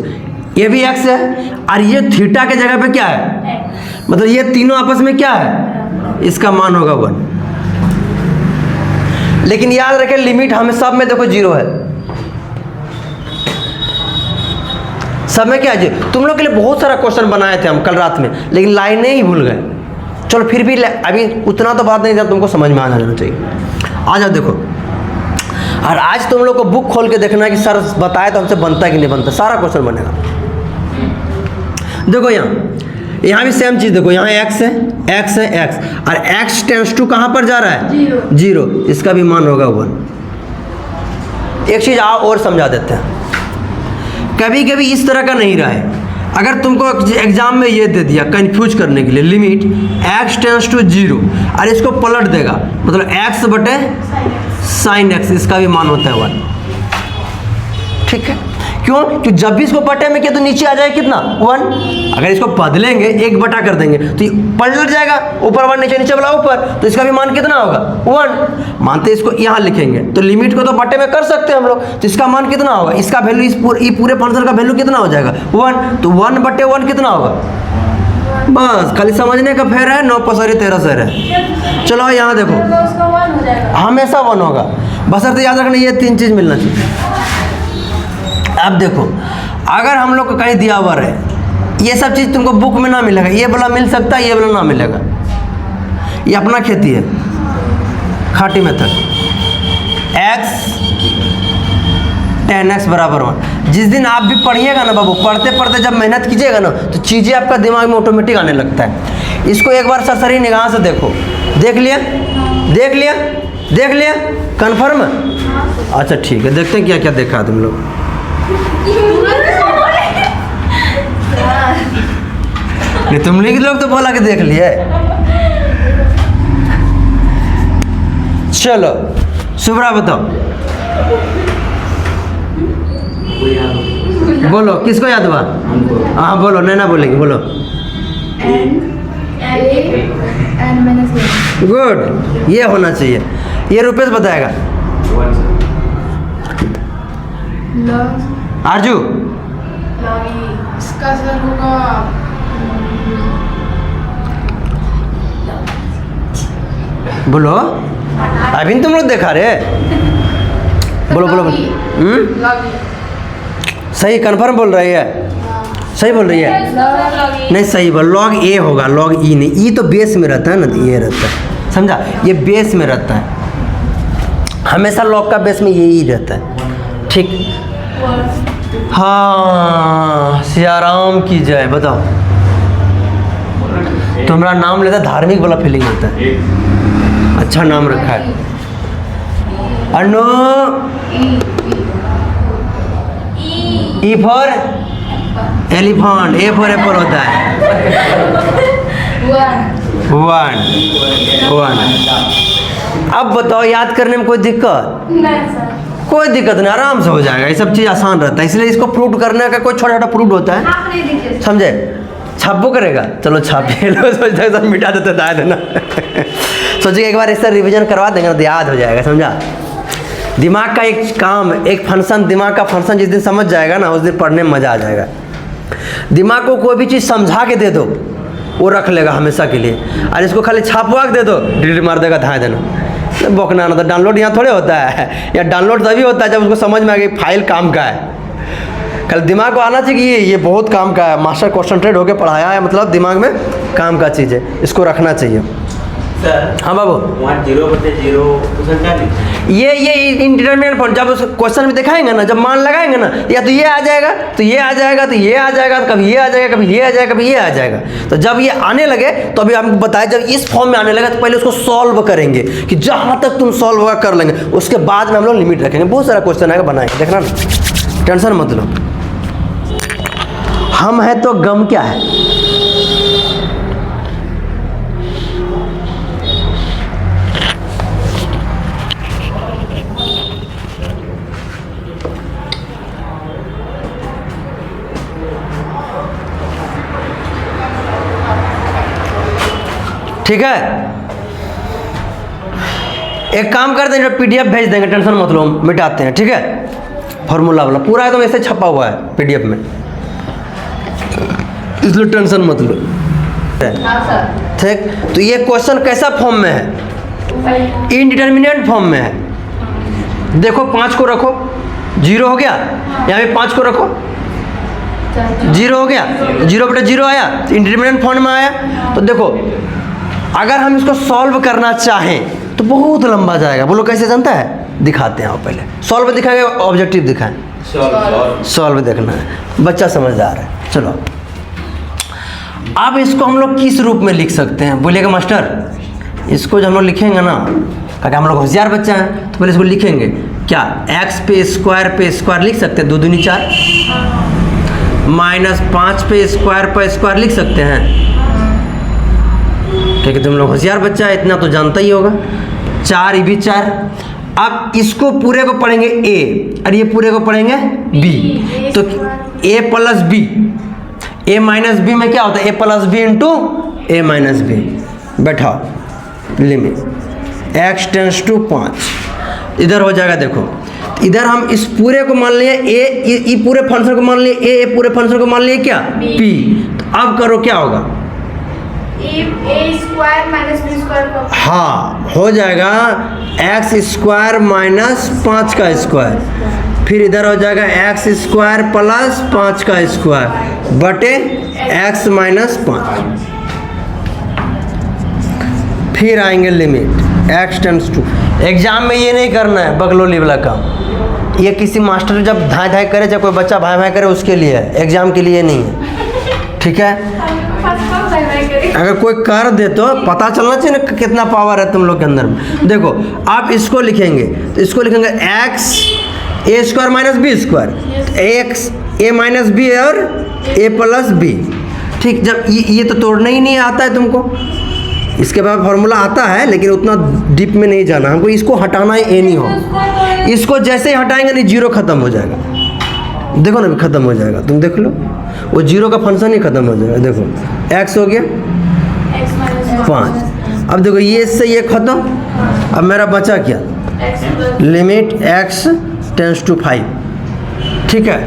ये भी x है और ये थीटा के जगह पे क्या है? मतलब ये तीनों आपस में क्या है? इसका मान होगा 1। लेकिन याद रखें लिमिट हमें सब में देखो 0 है, सब में क्या है? तुम लोग के लिए बहुत सारा क्वेश्चन बनाए थे हम कल रात में, लेकिन लाइनें ही भूल गए। चलो फिर भी अभी उतना तो बात नहीं था, तुमको समझ में आना चाहिए। आ जाओ देखो, और आज तुम लोग को बुक खोल के देखना है कि सर बताए तो हमसे बनता है कि नहीं बनता, सारा क्वेश्चन बनेगा। देखो यहाँ भी सेम चीज़, देखो यहाँ x है, x और x टेंड्स टू कहाँ पर जा रहा है? 0। इसका भी मान होगा 1। एक चीज़ और समझा देते हैं, कभी कभी इस तरह का नहीं रहा है, अगर तुमको एग्जाम में ये दे दिया कंफ्यूज करने के लिए लिमिट x टेंस टू 0 और इसको पलट देगा मतलब x बटे साइन x, इसका भी मान होता है 1। ठीक है, क्यों? कि जब भी इसको बटे में किया तो नीचे आ जाएगा कितना 1। अगर इसको बदलेंगे 1 बटा कर देंगे तो ये पलट जाएगा, ऊपर 1 नीचे नीचे वाला ऊपर, तो इसका भी मान कितना होगा 1। मानते इसको यहाँ लिखेंगे तो लिमिट को तो बटे में कर सकते हैं हम लोग, तो इसका मान कितना होगा, इसका वैल्यू इस पूरे फंक्शन का वैल्यू कितना हो जाएगा 1। तो 1 बटे 1 कितना होगा, बस खाली समझने का फेर है, 9 पसरी 13 सर है। चलो यहाँ देखो उसका 1 हो जाएगा। हमेशा 1 होगा, बशर्ते याद रखना ये 3 चीज़ मिलना चाहिए। अब देखो अगर हम लोग को कहीं दिया हुआ है, ये सब चीज़ तुमको बुक में ना मिलेगा, ये वाला मिल सकता है, ये वाला ना मिलेगा, ये अपना खेती है खाटी मेथड। x tan x बराबर 1। जिस दिन आप भी पढ़िएगा ना बाबू, पढ़ते पढ़ते जब मेहनत कीजिएगा ना तो चीज़ें आपका दिमाग में ऑटोमेटिक आने लगता है। इसको एक बार सरसरी निगाह से देखो, देख लिया देख लिया देख लिया कन्फर्म? अच्छा ठीक है, देखते हैं क्या क्या देखा तुम लोग। नहीं तुम लोग तो बोला कि देख लिए। चलो शुभ्रा बताओ, बोलो किसको याद हुआ? हाँ बोलो, नैना बोलेगी, बोलो। गुड, ये होना चाहिए। ये रुपेश बताएगा। आरजू इसका सर होगा बोलो, अभी तुम लोग देखा रहे, बोलो बोलो सही कन्फर्म बोल रही है, सही बोल रही है? नहीं सही बोल, लॉग ए होगा, लॉग ई नहीं, ई तो बेस में रहता है ना, ये रहता है, समझा? ये बेस में रहता है, हमेशा लॉग का बेस में यही रहता है। ठीक, हाँ सियाराम की जय। बताओ तुम्हारा नाम लेता धार्मिक वाला फीलिंग होता है, अच्छा नाम रखा है। Anu E for elephant, A for apple होता है। 1 अब बताओ याद करने में कोई दिक्कत? नहीं सर। कोई दिक्कत नहीं, आराम से हो जाएगा, ये सब चीज़ आसान रहता है, इसलिए इसको प्रूव करने का कोई छोटा छोटा प्रूव होता है, आप नहीं दीजिए। समझे? छापो करेगा, चलो छापिए लो, सोचते हैं सब मिटा देते दाए देना। सोचिए एक बार इससे रिवीजन करवा देंगे ना तो याद हो जाएगा, समझा? दिमाग का एक काम, एक फंक्शन, दिमाग का फंक्शन जिस दिन समझ जाएगा ना उस दिन पढ़ने में मज़ा आ जाएगा। दिमाग को कोई भी चीज़ समझा के दे दो वो रख लेगा हमेशा के लिए, और इसको खाली छापवा के दे दो डिलीट मार देगा, धाए देना। बकना ना, तो डाउनलोड यहाँ थोड़े होता है, या डाउनलोड तभी होता है जब उसको समझ में आ गई फाइल काम का है। कल दिमाग को आना चाहिए कि ये बहुत काम का है, मास्टर कॉन्सेंट्रेट होकर पढ़ाया है, मतलब दिमाग में काम का चीज़ है, इसको रखना चाहिए। सर हाँ बाबू, 1/0/0 क्वेश्चन क्या लिखा? ये इंडिटरमिनेट फॉर्म जब उस क्वेश्चन में दिखाएंगे ना, जब मान लगाएंगे ना, या तो ये आ जाएगा तो ये आ जाएगा तो ये आ जाएगा, तो कभी ये आ जाएगा, कभी ये आ जाएगा, कभी ये आ जाएगा। तो जब ये आने लगे तो अभी हमको बताया, जब इस फॉर्म में आने लगा तो पहले उसको सॉल्व करेंगे, कि जहाँ तक तुम सॉल्व होगा कर लेंगे, उसके बाद में हम लोग लिमिट रखेंगे। बहुत सारा क्वेश्चन आएगा, बनाएंगे, देखना ना, टेंशन मत लो। हम है तो गम क्या है? ठीक है, एक काम करते हैं, पीडीएफ भेज देंगे, टेंशन मत लो, मिटाते हैं। ठीक है, फॉर्मूला वाला पूरा एकदम ऐसे छपा हुआ है पीडीएफ में, इसलिए टेंशन मत लो। ठीक, तो ये क्वेश्चन कैसा फॉर्म में है? इनडिटर्मिनेट फॉर्म में है। देखो 5 को रखो, 0 हो गया, यहाँ पे 5 को रखो, 0 हो गया, 0/0 आया, इंडिटरमिनेट फॉर्म में आया। तो देखो अगर हम इसको सॉल्व करना चाहें तो बहुत लंबा जाएगा। बोलो कैसे जानता है? दिखाते हैं, आप पहले सॉल्व दिखाएंगे, ऑब्जेक्टिव दिखाएं। सॉल्व देखना है, बच्चा समझदार है। चलो अब इसको हम लोग किस रूप में लिख सकते हैं? बोलिएगा मास्टर, इसको जब हम लोग लिखेंगे ना, क्योंकि हम लोग होशियार बच्चा हैं, तो पहले इसको लिखेंगे क्या, x पे स्क्वायर लिख सकते हैं, 2 दूनी 4। -5 पे स्क्वायर पर स्क्वायर लिख सकते हैं, क्योंकि तुम लोग होशियार बच्चा है, इतना तो जानता ही होगा। 4 ये भी 4। अब इसको पूरे को पढ़ेंगे a और ये पूरे को पढ़ेंगे b, तो a plus b, a minus b में क्या होता है, a plus b into a minus b। बैठाओ लिमिट x टेंस टू 5, इधर हो जाएगा। देखो इधर हम इस पूरे को मान लिए a, ये पूरे फंक्शन को मान लिए a, पूरे फंक्शन को मान लिए क्या p। तो अब करो क्या होगा, a square minus b square का, हाँ हो जाएगा x स्क्वायर माइनस 5 का स्क्वायर, फिर इधर हो जाएगा x स्क्वायर प्लस 5 का स्क्वायर बटे x माइनस 5। फिर आएंगे limit x tends to. Exam में ये नहीं करना है बगलोली वाला काम, ये किसी मास्टर जब धाय धाय करे, जब कोई बच्चा भाई भाई करे उसके लिए है, एग्जाम के लिए नहीं है, ठीक है। अगर कोई कर दे तो पता चलना चाहिए ना कितना पावर है तुम लोग के अंदर में। देखो आप इसको लिखेंगे तो इसको लिखेंगे x a square minus B square, x a minus B और a प्लस बी, ठीक। जब ये तो तोड़ना ही नहीं आता है तुमको, इसके बाद फॉर्मूला आता है लेकिन उतना डीप में नहीं जाना हमको, इसको हटाना ही ए नहीं हो। इसको जैसे ही हटाएंगे नहीं जीरो खत्म हो जाएगा, देखो ना खत्म हो जाएगा, तुम देख लो वो जीरो का फंक्शन ही खत्म हो जाएगा। देखो x हो गया 5, अब देखो ये इससे ये खत्म, अब मेरा बचा क्या, लिमिट x टेंस टू 5, ठीक है,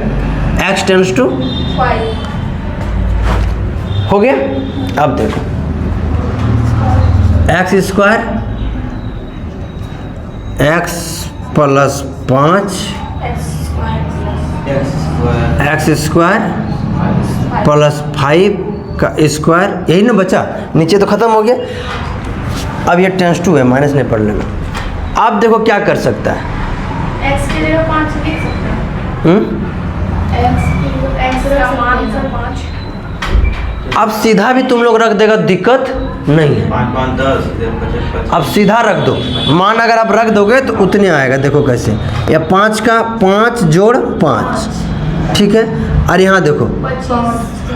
x टेंस टू 5 हो गया। अब देखो x square x plus 5 x square plus 5 का स्क्वायर, यही ना बचा, नीचे तो खत्म हो गया। अब ये टेंस टू है, माइनस नहीं पढ़ लेना। अब देखो क्या कर सकता है, x की जगह 5 लिख सकते हैं, x का मान 5। अब सीधा भी तुम लोग रख देगा, दिक्कत नहीं है। 5 5 10 50 अब सीधा रख दो, मान अगर आप रख दोगे तो उतने आएगा। देखो कैसे, या 5 का 5 जोड़ 5, ठीक है। और यहाँ देखो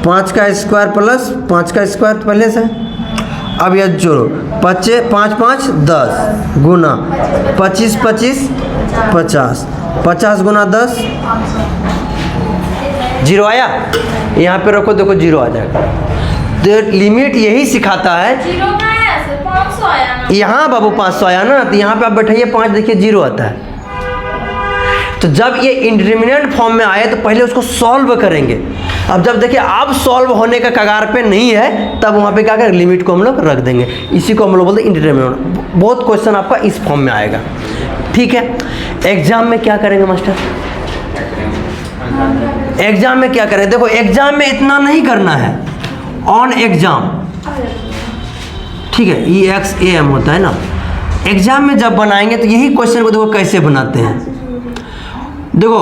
5 का स्क्वायर प्लस 5 का स्क्वायर पहले से, अब यह जोड़ो 5 5 5 10 गुना 25 25 50, 50 गुना 10 जीरो आया, यहाँ पे रखो, देखो जीरो आ जाएगा। तो लिमिट यही सिखाता है, जीरो का आया सर, 500 आया ना। यहाँ बाबू 500 आया ना, तो यहाँ पे आप बैठाइए 5, देखिए जीरो आता है। तो जब ये इंडिटरमिनेट फॉर्म में आए तो पहले उसको सॉल्व करेंगे। अब जब देखिए अब सॉल्व होने का कगार पे नहीं है, तब वहाँ पे क्या करेंगे, लिमिट को हम लोग रख देंगे। इसी को हम लोग बोलते हैं इंडिटरमिनेट। बहुत क्वेश्चन आपका इस फॉर्म में आएगा, ठीक है। एग्जाम में क्या करेंगे मास्टर, एग्जाम में क्या करें, देखो एग्जाम में इतना नहीं करना है, ऑन एग्जाम, ठीक है, ई एक्स ए एम होता है ना। एग्जाम में जब बनाएंगे तो यही क्वेश्चन को देखो कैसे बनाते हैं। देखो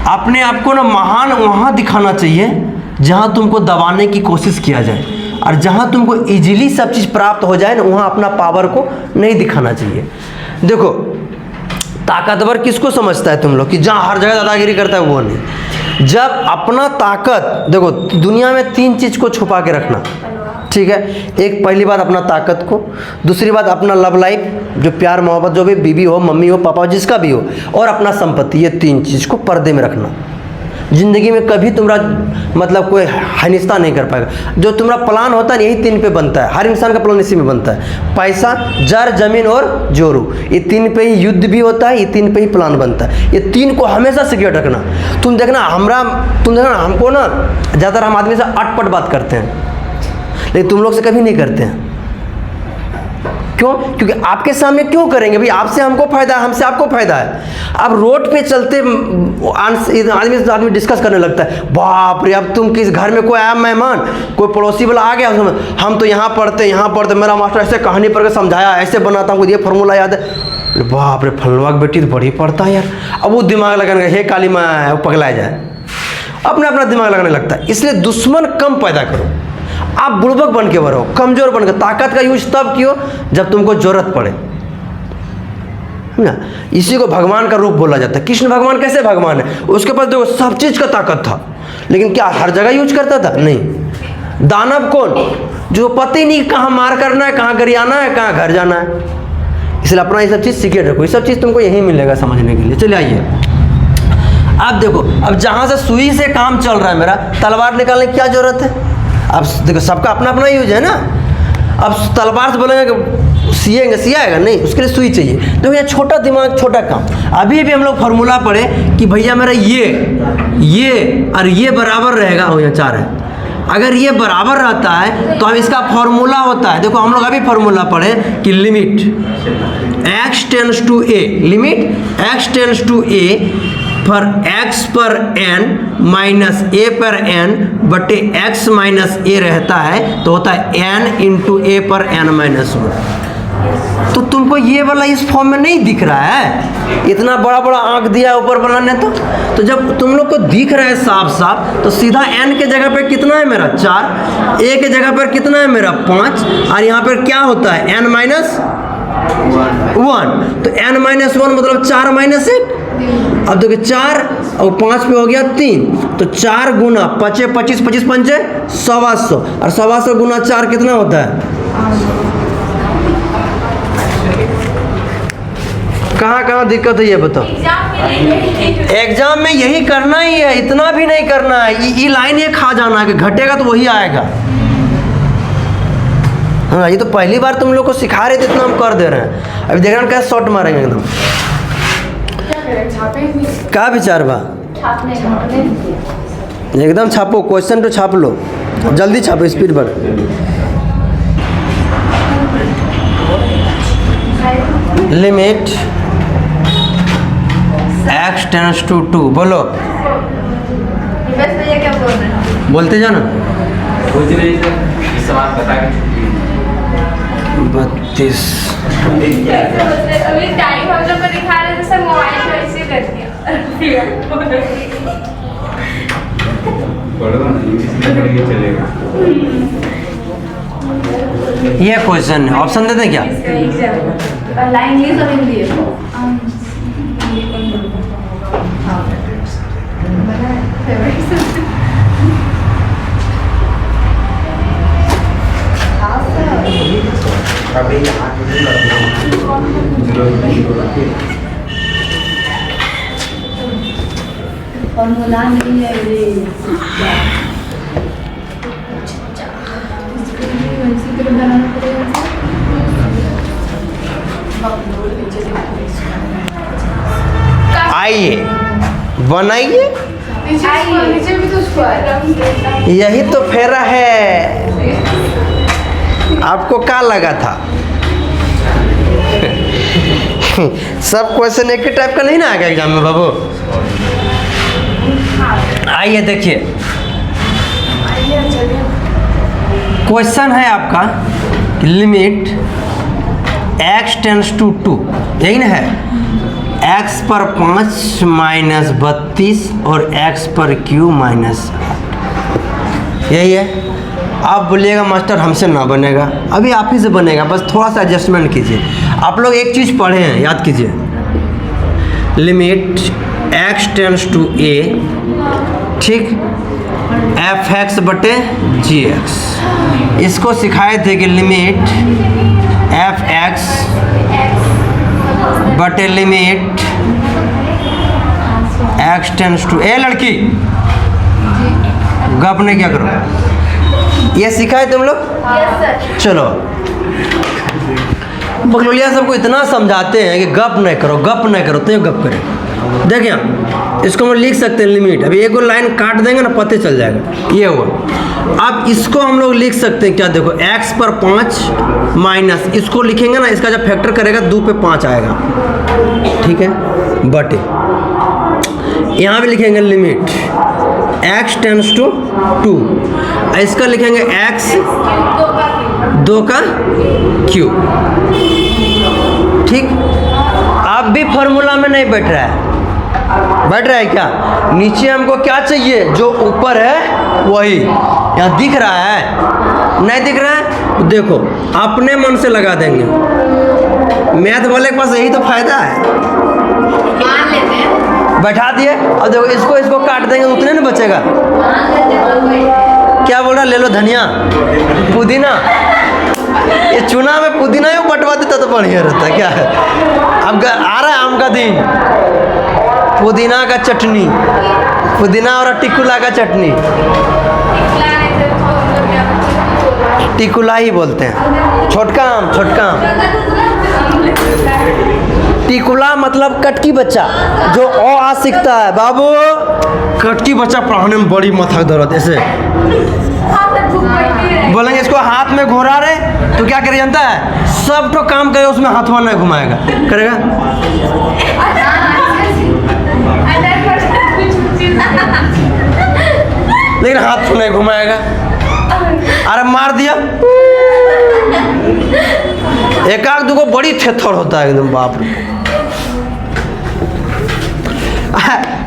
अपने आप को ना महान वहाँ दिखाना चाहिए जहाँ तुमको दबाने की कोशिश किया जाए, और जहाँ तुमको इजीली सब चीज़ प्राप्त हो जाए ना, वहाँ अपना पावर को नहीं दिखाना चाहिए। देखो ताकतवर किसको समझता है तुम लोग, कि जहाँ हर जगह दादागिरी करता है, वो नहीं। जब अपना ताकत, देखो दुनिया में 3 चीज़ को छुपा के रखना, ठीक है। एक पहली बात अपना ताकत को, दूसरी बात अपना लव लाइफ, जो प्यार मोहब्बत, जो भी बीवी हो, मम्मी हो, पापा हो, जिसका भी हो, और अपना संपत्ति, ये 3 चीज़ को पर्दे में रखना। ज़िंदगी में कभी तुम्हारा मतलब कोई हानिस्ता नहीं कर पाएगा। जो तुम्हारा प्लान होता है यही 3 पे बनता है, हर इंसान का प्लान इसी में बनता है। पैसा, जर, जमीन और जोरू, ये 3 पे ही युद्ध भी होता है, ये 3 पे ही प्लान बनता है। ये 3 को हमेशा सिक्योर रखना। तुम देखना हमको ना ज़्यादातर हम आदमी से अटपट बात करते हैं, लेकिन तुम लोग से कभी नहीं करते हैं। क्यों? क्योंकि आपके सामने क्यों करेंगे भाई, आपसे हमको फायदा है, हमसे आपको फायदा है। अब रोड पे चलते आदमी से आदमी डिस्कस करने लगता है, बाप रे, अब तुम किस घर में कोई आया मेहमान, कोई पड़ोसी वाला आ गया, हम तो यहाँ पढ़ते, मेरा मास्टर ऐसे कहानी पढ़ के समझाया, ऐसे बनाता हूँ, ये फॉर्मूला याद है। बाप रे, फलवा की बेटी तो बड़ी पढ़ता है यार। अब वो दिमाग लगाने, हे काली माँ है, वो पगला जाए, अपना दिमाग लगाने लगता है। इसलिए दुश्मन कम पैदा करो, आप बुड़बक बन के बढ़ो, कमजोर बन के। ताकत का यूज तब कियो जब तुमको जरूरत पड़े, ना, इसी को भगवान का रूप बोला जाता है। कृष्ण भगवान कैसे भगवान है? उसके पास देखो सब चीज़ का ताकत था, लेकिन क्या हर जगह यूज करता था? नहीं। दानव कौन? जो पता ही नहीं कहाँ मार करना है, कहाँ गरियाना है, कहाँ घर जाना है। इसलिए अपना ये सब चीज़ सीक्रेट रखो, ये सब चीज़ तुमको यहीं मिलेगा समझने के लिए। चलिए आइए, अब देखो, अब जहाँ से सुई से काम चल रहा है मेरा, तलवार निकालने की क्या जरूरत है? अब देखो सबका अपना अपना यूज है ना। अब तलवार से बोलेंगे कि सियाएगा नहीं, उसके लिए सुई चाहिए। तो ये छोटा दिमाग छोटा काम। अभी भी हम लोग फार्मूला पढ़े कि भैया मेरा ये और ये बराबर रहेगा, हो यहाँ 4 है। अगर ये बराबर रहता है तो अब इसका फॉर्मूला होता है, देखो हम लोग अभी फॉर्मूला पढ़े कि limit x tends to a, limit x tends to a पर x पर n माइनस a पर n बटे x माइनस a रहता है, तो होता है n इंटू a पर n माइनस 1। तो तुमको ये वाला इस फॉर्म में नहीं दिख रहा है? इतना बड़ा बड़ा आंख दिया है ऊपर वाला ने, तो जब तुम लोग को दिख रहा है साफ साफ, तो सीधा n के जगह पे कितना है मेरा 4, a के जगह पर कितना है मेरा 5, और यहाँ पर क्या होता है n माइनस 1। तो n माइनस 1 मतलब 4 माइनस 1। अब देखो 4 और 5 पे हो गया 3, तो 4 गुना 5 25 25 पंचे 125, और 125 गुना 4 कितना होता है? कहाँ दिक्कत है ये बताओ? एग्जाम में यही करना ही है, इतना भी नहीं करना है। ये लाइन ये खा जाना है कि घटेगा तो वही आएगा। हाँ, ये तो पहली बार तुम लोग को सिखा रहे थे, इतना हम कर दे रहे हैं। अभी देखना कैसे शॉट मारेंगे एकदम। क्या विचार बा? एकदम छापो, क्वेश्चन तो छाप लो, जल्दी छापो, स्पीड पर। लिमिट x टेंड्स टू 2, बोलो। बस भैया क्या बोल रहे हैं? बोलते जाना। कुछ नहीं सर, इस सवाल बता के 32 अभी टाइम हम लोग को दिखा रहे थे सर, मोबाइल पे ऐसे कर दिया। पढ़ो ना, इंग्लिश में पढ़ के चलेगा। ये क्वेश्चन है, ऑप्शन देते क्या? लाइन इंग्लिश और हिंदी है। फॉर्मूला नहीं है ये। आइए बनाइए, नीचे भी तो उसको यही तो फेरा है। आपको क्या लगा था? सब क्वेश्चन एक ही टाइप का नहीं ना आएगा एग्जाम में बाबू। आइए देखिए, क्वेश्चन है आपका लिमिट x टेंड्स टू 2, यही ना है? x पर 5 माइनस 32 और x पर q माइनस 8, यही है। आप बोलिएगा मास्टर हमसे ना बनेगा, अभी आप ही से बनेगा, बस थोड़ा सा एडजस्टमेंट कीजिए। आप लोग एक चीज़ पढ़े हैं, याद कीजिए, limit x tends to a, ठीक, f(x) बटे gx। इसको सिखाए थे कि लिमिट f(x) बटे limit x tends to a। लड़की गप नहीं क्या करो, ये सिखाए तुम लोग? चलो, बकलोलिया सबको इतना समझाते हैं कि गप नहीं करो, गप नहीं करो, तो गप करें। देखिए इसको हम लिख सकते हैं लिमिट, अभी एक लाइन काट देंगे ना पता चल जाएगा, ये हुआ। अब इसको हम लोग लिख सकते हैं क्या? देखो x पर 5 माइनस, इसको लिखेंगे ना, इसका जब फैक्टर करेगा 2 पे 5 आएगा, ठीक है, बटे यहाँ भी लिखेंगे लिमिट x टेंड्स टू 2, इसका लिखेंगे x 2 का क्यूब, ठीक। अब भी फॉर्मूला में नहीं बैठ रहा है, बैठ रहा है क्या? नीचे हमको क्या चाहिए? जो ऊपर है वही। यहाँ दिख रहा है? नहीं दिख रहा है? देखो अपने मन से लगा देंगे, मैथ वाले के पास यही तो फायदा है। मान लेते हैं, बैठा दिए और देखो इसको काट देंगे उतने ना बचेगा। मान लेते हैं, और कोई क्या बोल रहा, ले लो धनिया पुदीना, ये चुना में पुदीना ही बंटवा देता तो बढ़िया रहता। क्या है, अब आ रहा है आम का दिन, पुदीना का चटनी, पुदीना और टिकुला का चटनी, निकला नहीं थे तो हम लोग क्या बोलते टिकुला ही बोलते हैं, छोटका आम, छोटका आम। टिकुला मतलब कटकी बच्चा जो ओ आ सीखता है बाबू। कटकी बच्चा पढ़ाने में बड़ी माथा दर्द ऐसे बोलेंगे इसको हाथ में घोरा रहे तो क्या करे जानता है, सब तो काम करे उसमें हाथवा नहीं घुमाएगा, करेगा लेकिन हाथ तो नहीं घुमाएगा। अरे मार दिया, एक आध दुगो बड़ी थेथर होता है एकदम, बाप रे।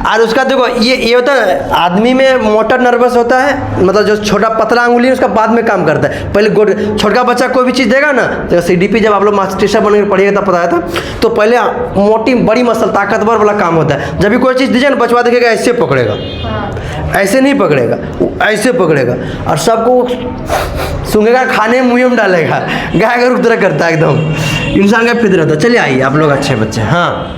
और उसका देखो ये होता है, आदमी में मोटर नर्वस होता है, मतलब जो छोटा पतला अंगुली है उसका बाद में काम करता है, पहले छोटा बच्चा कोई भी चीज़ देगा ना, जैसे सीडीपी जब आप लोग मास्टर टीचर बन के पढ़िएगा तब पता था, तो पहले मोटी बड़ी मसल ताकतवर वाला काम होता है। जब भी कोई चीज़ दीजिए ना, बचवा देखेगा ऐसे पकड़ेगा, ऐसे नहीं पकड़ेगा, ऐसे पकड़ेगा और सबको सूंघेगा, खाने मुँह में डालेगा, गाय का रुख तरह करता है एकदम, इंसान का फितरत है। चलिए आइए आप लोग अच्छे बच्चे। हाँ,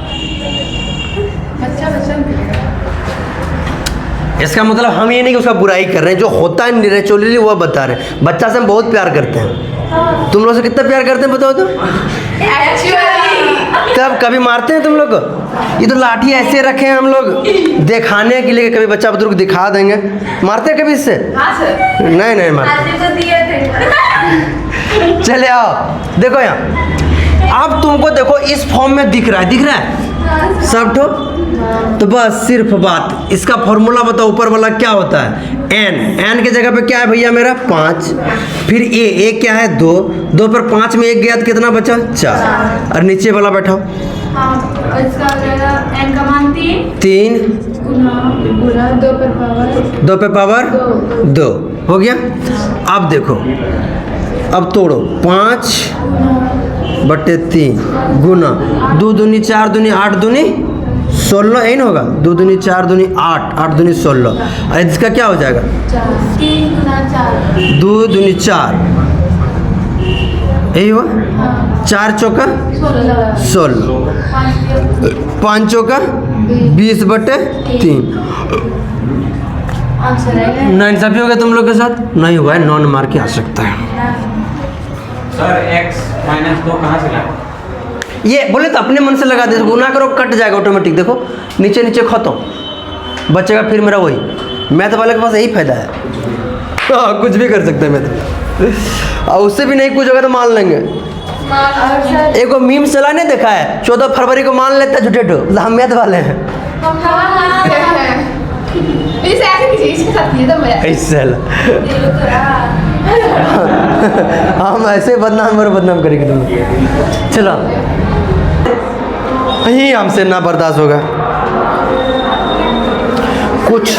इसका मतलब हम ये नहीं कि उसका बुराई कर रहे हैं, जो होता है नेचुरली वो बता रहे हैं। बच्चा से हम बहुत प्यार करते हैं, तुम लोग से कितना प्यार करते हैं बताओ तो? तब कभी मारते हैं तुम लोग को? ये तो लाठी ऐसे रखे हैं हम लोग दिखाने के लिए, कभी बच्चा बुजुर्ग दिखा देंगे, मारते हैं कभी इससे? नहीं नहीं मारते। तो दिए थे। चले आओ देखो यहाँ, अब तुमको देखो इस फॉर्म में दिख रहा है सब ठो, तो बस सिर्फ बात इसका फॉर्मूला बताओ, ऊपर वाला क्या होता है, एन के जगह पे क्या है भैया मेरा 5, फिर ए क्या है 2 पर 5 में 1 गया तो कितना बचा 4, और नीचे वाला बैठाओ इसका n का मान 3 गुना 2 पर पावर 2 हो गया। अब देखो, अब तोड़ो 5/3 गुना 2 दूनी 4 दूनी 8 दूनी 16, यही ना होगा, 2 दूनी 4 दूनी 8, 8 दूनी 16, और इसका क्या हो जाएगा 3 गुना 4 2 दूनी 4, यही हुआ, 4 चौका 16, 5 चौका 20/3। आंसर है नाइंसाफी हो गया तुम लोग के साथ, नहीं हुआ है, 9 मार्क की आवश्यकता है। सर x - 2 कहाँ से लाए? ये बोले तो अपने मन से लगा दे, गुना करो कट जाएगा ऑटोमेटिक, देखो नीचे नीचे खत्म, बचेगा फिर मेरा वही। मैथ वाले के पास यही फायदा है, हाँ, कुछ भी कर सकते हैं मैथ, और उससे भी नहीं कुछ होगा तो मान लेंगे। एक मीम चला नहीं देखा है, 14 फरवरी को मान लेते झूठे ठो, हम मैथ वाले हैं ऐसे हम ऐसे बदनाम करेंगे तुम। चलो यही हमसे ना बर्दाश्त होगा, कुछ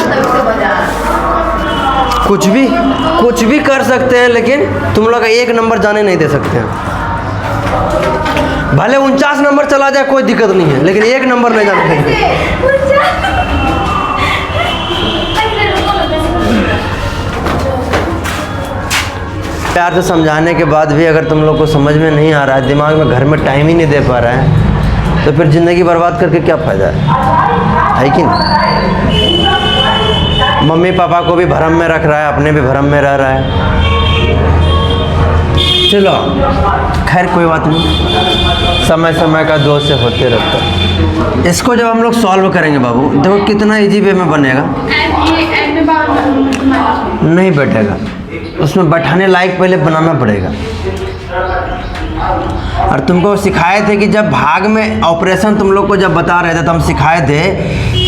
भी कर सकते हैं, लेकिन तुम लोग 1 नंबर जाने नहीं दे सकते हैं। भले 49 नंबर चला जाए कोई दिक्कत नहीं है, लेकिन 1 नंबर नहीं जाने देंगे। प्यार से समझाने के बाद भी अगर तुम लोग को समझ में नहीं आ रहा है, दिमाग में घर में टाइम ही नहीं दे पा रहा है, तो फिर ज़िंदगी बर्बाद करके क्या फ़ायदा है कि नहीं? मम्मी पापा को भी भरम में रख रहा है, अपने भी भरम में रह रहा है। चलो खैर कोई बात नहीं, समय समय का दोष से होते रहता है। इसको जब हम लोग सॉल्व करेंगे बाबू, देखो कितना इजी वे में बनेगा, नहीं बैठेगा, उसमें बैठाने लायक पहले बनाना पड़ेगा। और तुमको सिखाए थे कि जब भाग में ऑपरेशन तुम लोग को जब बता रहे थे तो हम सिखाए थे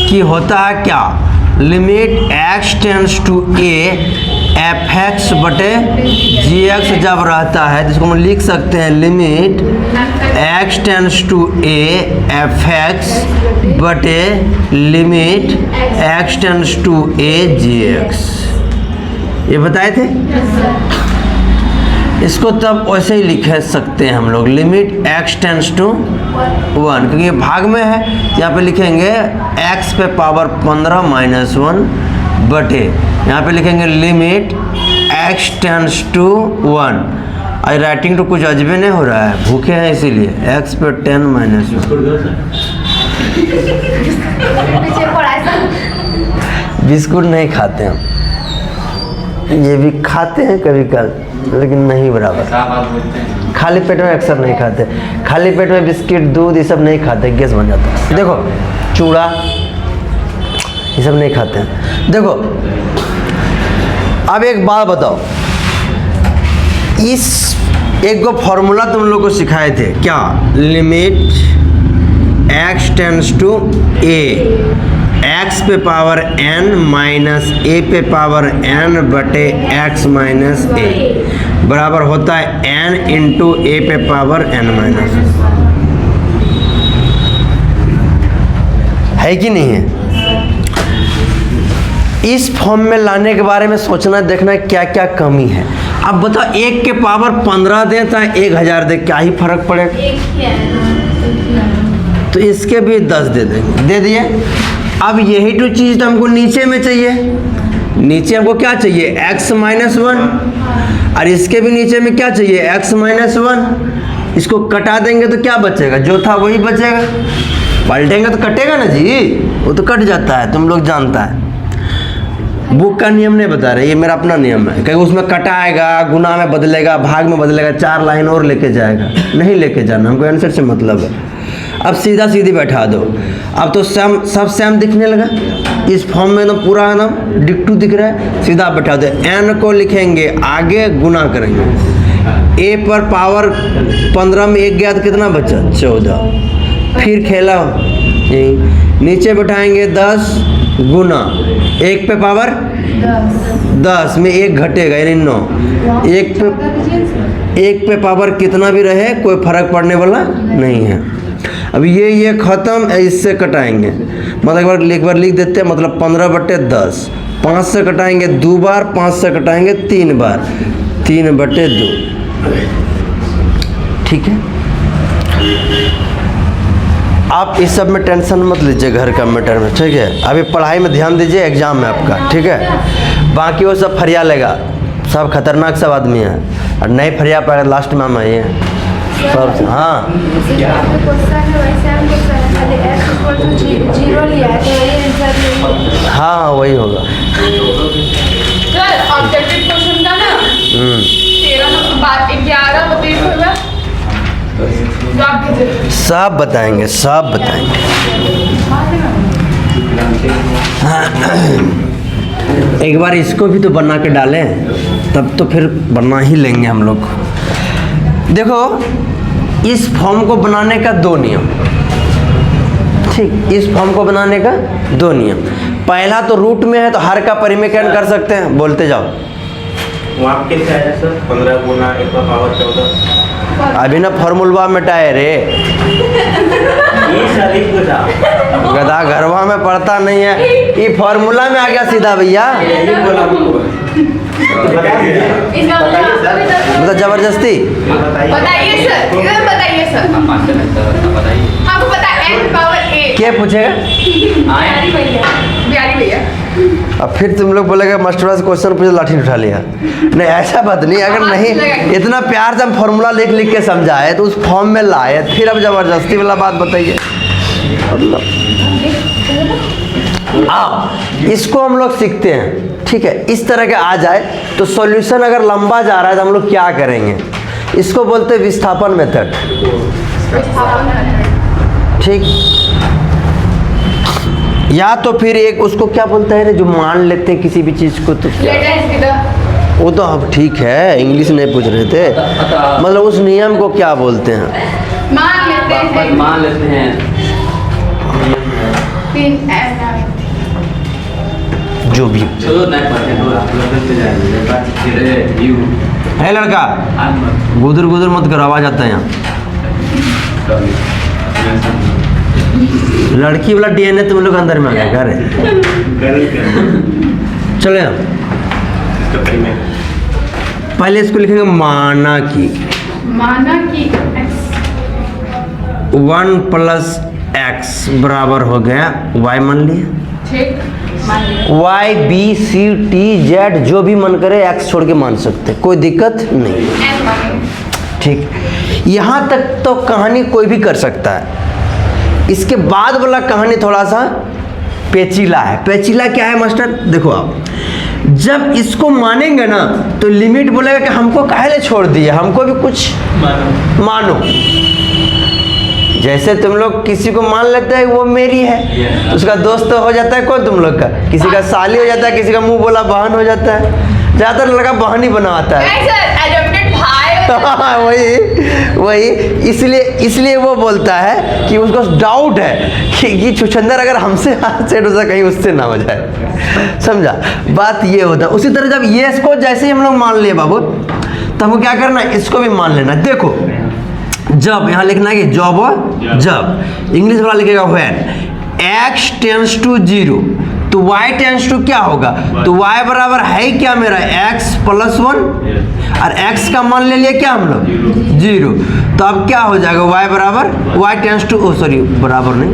कि होता है क्या, limit x tends to a fx/gx जब रहता है, जिसको हम लिख सकते हैं limit x tends to a fx/लिमिट x tends to a gx, ये बताए थे। इसको तब वैसे ही लिख सकते हैं हम लोग, लिमिट x टेंड्स टू 1, क्योंकि ये भाग में है। यहाँ पे लिखेंगे x पे पावर 15 माइनस 1 बटे, यहाँ पे लिखेंगे लिमिट x टेंड्स टू 1। आज राइटिंग तो कुछ अजबे नहीं हो रहा है, भूखे हैं इसीलिए। x पे 10 माइनस 1। पीछे पड़ा है सब। बिस्कुट नहीं खाते हम, ये भी खाते हैं कभी कल, लेकिन नहीं बराबर। साफ बात बोलते हैं। खाली पेट में अक्सर नहीं खाते, खाली पेट में बिस्किट दूध ये सब नहीं खाते, गैस बन जाता है। देखो चूड़ा ये सब नहीं खाते हैं। देखो अब एक बात बताओ, इस एक को फॉर्मूला तुम लोग को सिखाए थे क्या, limit x tends to a, x पे पावर n माइनस a पे पावर n बटे x माइनस a बराबर होता है n इंटू a पे पावर n माइनस, है कि नहीं है? इस फॉर्म में लाने के बारे में सोचना देखना क्या क्या कमी है। अब बताओ 1 के पावर 15 दे तो 1000 दे, क्या ही फर्क पड़ेगा? एक ही है। तो इसके भी 10 दे देंगे, दे दिए। अब यही तो चीज़ तो हमको नीचे में चाहिए, नीचे हमको क्या चाहिए x माइनस 1, और इसके भी नीचे में क्या चाहिए x माइनस 1। इसको कटा देंगे तो क्या बचेगा, जो था वही बचेगा। पलटेंगे तो कटेगा ना जी, वो तो कट जाता है, तुम लोग जानता है। बुक का नियम नहीं बता रहे, ये मेरा अपना नियम है। कहीं उसमें कटाएगा, गुना में बदलेगा, भाग में बदलेगा, 4 लाइन और लेके जाएगा, नहीं लेके जाना, हमको आंसर से मतलब है। अब सीधा सीधी बैठा दो, अब तो सेम सब सेम दिखने लगा, इस फॉर्म में तो पूरा एकदम डिक्टू दिख रहा है। सीधा बैठा दो, n को लिखेंगे आगे, गुना करेंगे, a पर पावर 15 में 1 गया तो कितना बचा 14, फिर खेला यही, नीचे बैठाएंगे 10 गुना 1 पे पावर 10 में 1 घटेगा यानी 9, 1 पे पावर कितना भी रहे कोई फर्क पड़ने वाला नहीं है। अब ये ख़त्म, इससे कटाएंगे, मतलब एक बार लिख देते हैं, मतलब 15 बटे 10, 5 से कटाएंगे 2 बार, 5 से कटाएंगे 3 बार, 3 बटे 2, ठीक है। आप इस सब में टेंशन मत लीजिए घर का मैटर में, ठीक है। अभी पढ़ाई में ध्यान दीजिए, एग्जाम में आपका, ठीक है। बाकी वो सब फरिया लेगा, सब खतरनाक सब आदमी हैं, और नहीं फरिया पाएगा लास्ट में हम आइए सब। हाँ हाँ वही होगा। सर ऑब्जेक्टिव क्वेश्चन का ना 13 नंबर बात 11 बताइए होगा, तो आप भेजिए। सब बताएंगे, सब बताएंगे। एक बार इसको भी तो बना के डालें, तब तो फिर बना ही लेंगे हम लोग। देखो इस फॉर्म को बनाने का 2 नियम, ठीक, इस फॉर्म को बनाने का 2 नियम। पहला तो रूट में है तो हर का परिमेयकरण कर सकते हैं, बोलते जाओ। वहाँ पे क्या है सर, 15 गुना 1 का पावर 14। अभी ना फॉर्मूलवा मिटाए रे, ये सभी कुछ गधा घरवा में पढ़ता नहीं है, ये फॉर्मूला में आ गया सीधा भैया, यही बोला इसका मतलब जबरदस्ती। बताइए सर, इधर बताइए सर, हमको पता है n पावर 8। क्या पूछेगा? बिहारी भैया अब फिर तुम लोग बोलेगा मास्टर से क्वेश्चन पूछे लाठी उठा लिया। नहीं ऐसा बात नहीं, अगर नहीं इतना प्यार से हम फॉर्मूला लिख लिख के समझाए तो उस फॉर्म में लाए, फिर अब जबरदस्ती वाला बात बताइए। आओ इसको हम लोग सीखते हैं, ठीक है। इस तरह के आ जाए तो सॉल्यूशन अगर लंबा जा रहा है तो हम लोग क्या करेंगे, इसको बोलते हैं विस्थापन मेथड, ठीक। या तो फिर एक उसको क्या बोलता है ना, जो मान लेते हैं किसी भी चीज़ को, तो क्या वो तो अब ठीक है, इंग्लिश नहीं पूछ रहे थे, मतलब उस नियम को क्या बोलते हैं, मान लेते हैं, मान लेते हैं 3 जो भी चलो नहीं पढ़ते तो आप लोग करते जाएंगे। यू है लड़का, गुदर गुदर मत करो, आवाज आता है यहाँ। लड़की वाला DNA तुम लोग अंदर में आ गया, घर है। चले हम पहले इसको लिखेंगे माना कि माना कि x 1 प्लस एक्स बराबर हो गया y मान लिए, ठीक मान लिया। y b c t z जो भी मन करे x छोड़ के मान सकते हैं, कोई दिक्कत नहीं। n मान लिया। ठीक, यहाँ तक तो कहानी कोई भी कर सकता है। इसके बाद वाला कहानी थोड़ा सा पेचीला है। पेचीला क्या है मास्टर? देखो आप जब इसको मानेंगे ना तो लिमिट बोलेगा कि हमको काहे ले छोड़ दिए, हमको भी कुछ मानो। जैसे तुम लोग किसी को मान लेते हैं वो मेरी है, तो उसका दोस्त तो हो जाता है कौन तुम लोग का, किसी का साली हो जाता है, किसी का मुंह बोला बहन हो जाता है, ज़्यादातर लड़का बहन ही बनाता है। नहीं सर, adopted भाई। वही इसलिए वो बोलता है कि उसको डाउट है कि छुछंदर अगर हमसे हाथ सेट होता कहीं उससे ना हो जाए। समझा? बात ये होता है। उसी तरह जब ये इसको जैसे ही हम लोग मान लिए बाबू, तब हमको क्या करना है, इसको भी मान लेना। देखो जब यहाँ लिखना है कि जब इंग्लिश वाला लिखेगा व्हेन x टेंस टू 0 तो y टेंस टू क्या होगा, तो y बराबर है क्या मेरा x प्लस 1 और x का मान ले लिया क्या हम लोग 0, तो अब क्या हो जाएगा y बराबर y टेंस टू सॉरी बराबर नहीं,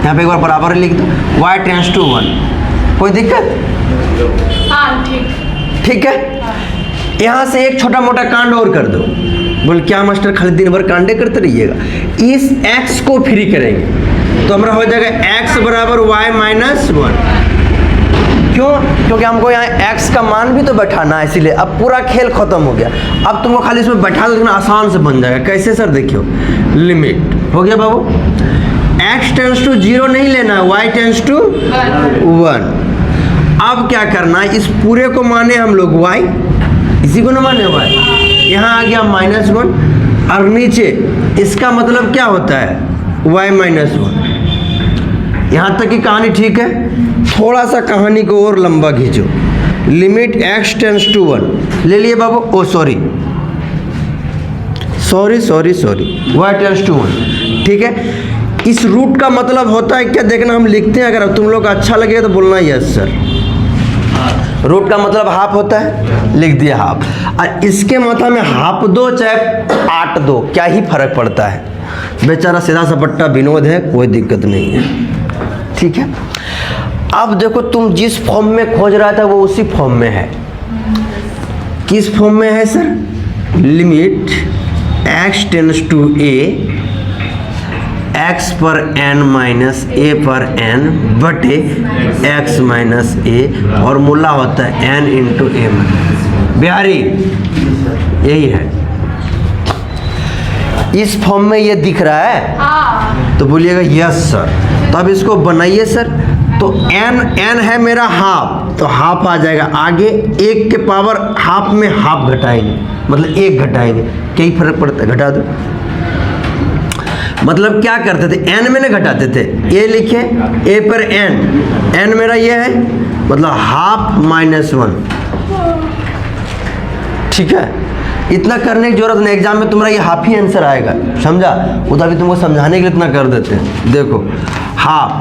यहाँ पे एक बार बराबर लिख दो, y टेंस टू 1। कोई दिक्कत? हाँ ठीक। ठीक है। यहाँ से एक छोटा मोटा कांड और कर दो। बोल क्या मास्टर खाली दिन भर कांडे करते रहिएगा? इस x को फ्री करेंगे तो हमारा हो जाएगा x बराबर y माइनस 1। क्यों? क्योंकि हमको यहाँ x का मान भी तो बैठाना है, इसीलिए अब पूरा खेल खत्म हो गया। अब तुमको खाली इसमें बैठा देना, आसान से बन जाएगा। कैसे सर? देखियो लिमिट हो गया बाबू, x टेंस टू 0 नहीं लेना है, y टेंस टू 1। अब क्या करना है, इस पूरे को माने हम लोग y, इसी को ना माने y, यहाँ आ गया माइनस 1 और नीचे इसका मतलब क्या होता है y माइनस 1। यहाँ तक की कहानी ठीक है। थोड़ा सा कहानी को और लंबा खींचो। लिमिट x टेंस टू 1 ले लिए बाबू, ओ सॉरी y टेंस टू 1। ठीक है। इस रूट का मतलब होता है क्या, देखना हम लिखते हैं, अगर तुम लोग अच्छा लगे तो बोलना यस सर। रूट का मतलब हाफ होता है, लिख दिया हाफ, और इसके माथा में हाफ दो चाहे 8 दो, क्या ही फर्क पड़ता है। बेचारा सीधा सपट्टा विनोद है, कोई दिक्कत नहीं है। ठीक है। अब देखो तुम जिस फॉर्म में खोज रहा था वो उसी फॉर्म में है। किस फॉर्म में है sir? Limit x tends to a x पर n माइनस a पर n बटे x माइनस a, फॉर्मूला होता है n इंटू a। बिहारी यही है। इस फॉर्म में ये दिख रहा है हाँ। तो बोलिएगा यस सर। तो अब इसको बनाइए सर। तो n है मेरा हाफ, तो हाफ आ जाएगा आगे, 1 के पावर हाफ में हाफ घटाएंगे, मतलब 1 घटाएंगे, क्या ही फर्क पड़ता है, घटा दो। मतलब क्या करते थे, n में ना घटाते थे, a लिखे a पर n मेरा ये है, मतलब हाफ माइनस 1। ठीक है। इतना करने की जरूरत नहीं, एग्जाम में तुम्हारा ये हाफ ही आंसर आएगा, समझा? उधर भी तुमको समझाने के लिए इतना कर देते हैं। देखो हाफ,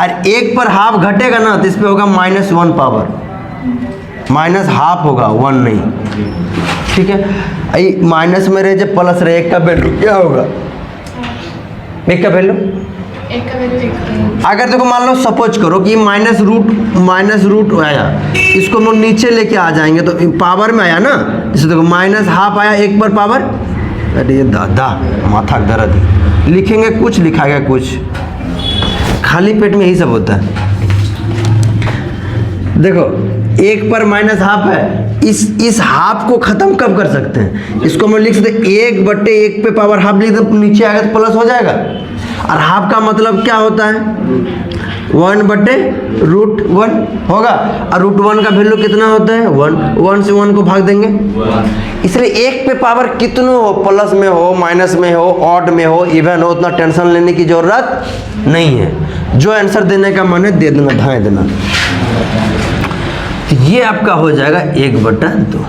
और 1 पर हाफ घटेगा ना तो इस पे होगा माइनस 1 पावर, माइनस हाफ होगा 1 नहीं। ठीक है। माइनस में रहे जब प्लस रहे, 1 का वैल्यू क्या होगा, 1 का वैल्यू अगर देखो मान लो सपोज करो कि माइनस रूट आया, इसको हम लोग नीचे लेके आ जाएंगे तो पावर में आया ना, जैसे देखो माइनस हाफ आया 1 पर पावर, अरे ये दादा माथा दर्द, लिखेंगे कुछ लिखाएगा कुछ, खाली पेट में यही सब होता है। देखो 1 पर माइनस हाफ है, इस हाफ को खत्म कब कर सकते हैं, इसको हम लिख सकते हैं 1 बटे 1 पे पावर हाफ लिख दो, नीचे आएगा तो प्लस हो जाएगा। और हाफ का मतलब क्या होता है 1 बटे रूट 1 होगा, और रूट 1 का वैल्यू कितना होता है 1 से 1 को भाग देंगे। इसलिए 1 पे पावर कितनों हो, प्लस में हो, माइनस में हो, ऑड में हो, इवन हो, उतना टेंशन लेने की जरूरत नहीं है। जो आंसर देने का मन है दे देना, ढाई देना। ये आपका हो जाएगा 1/2।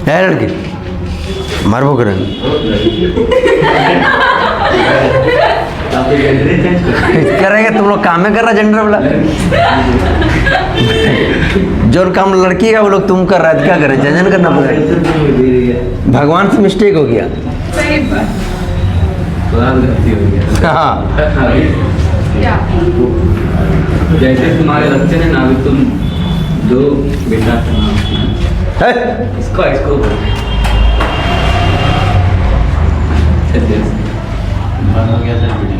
है लड़की मारबो करें करेंगे तुम लोग काम में कर रहा जेंडर वाला जो काम लड़की का वो लोग तुम कर रहा है क्या करें जजन करना पड़ेगा भगवान से मिस्टेक हो गया सही बात। हाँ क्या जैसे तुम्हारे लक्षण है ना अभी तुम दो बेटा है? इसको बंद हो गया था वीडियो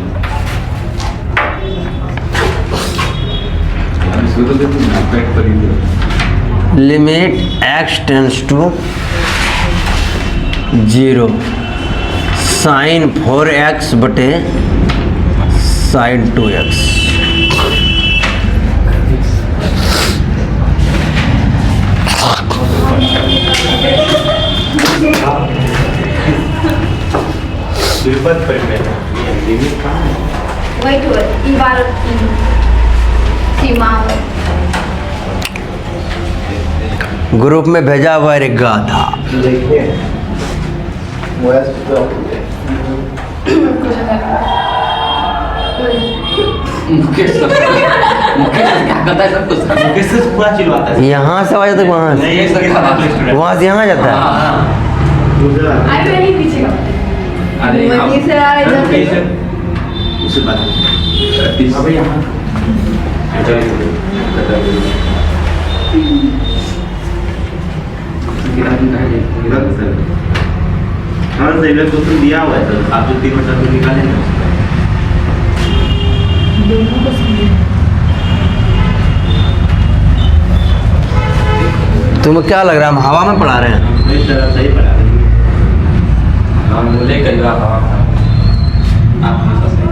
शुरू से तुम बैक पर ही दो limit x tends to 0 sine 4x बटे साइन 2x Wait, ibarat सीमा ग्रुप में भेजा हुआ है गाधा मुकेश क्या करता है सब कुछ मुकेश से पूरा चिल्लाता है यहाँ से आवाज तक वहाँ से नहीं ये सब वहाँ से यहाँ जाता है अरे नहीं पीछे का अरे वहीं से आ रहा है इधर। उसे बात अबे यहाँ हाँ सेलर को तो दिया हुआ है सर आप जो 3 बचा तो निकालें ना तुम्हें क्या लग रहा है हम हवा में पढ़ा रहे हैं नहीं सर सही पढ़ा रहे हैं हम बोले कई बार आप हमेशा सही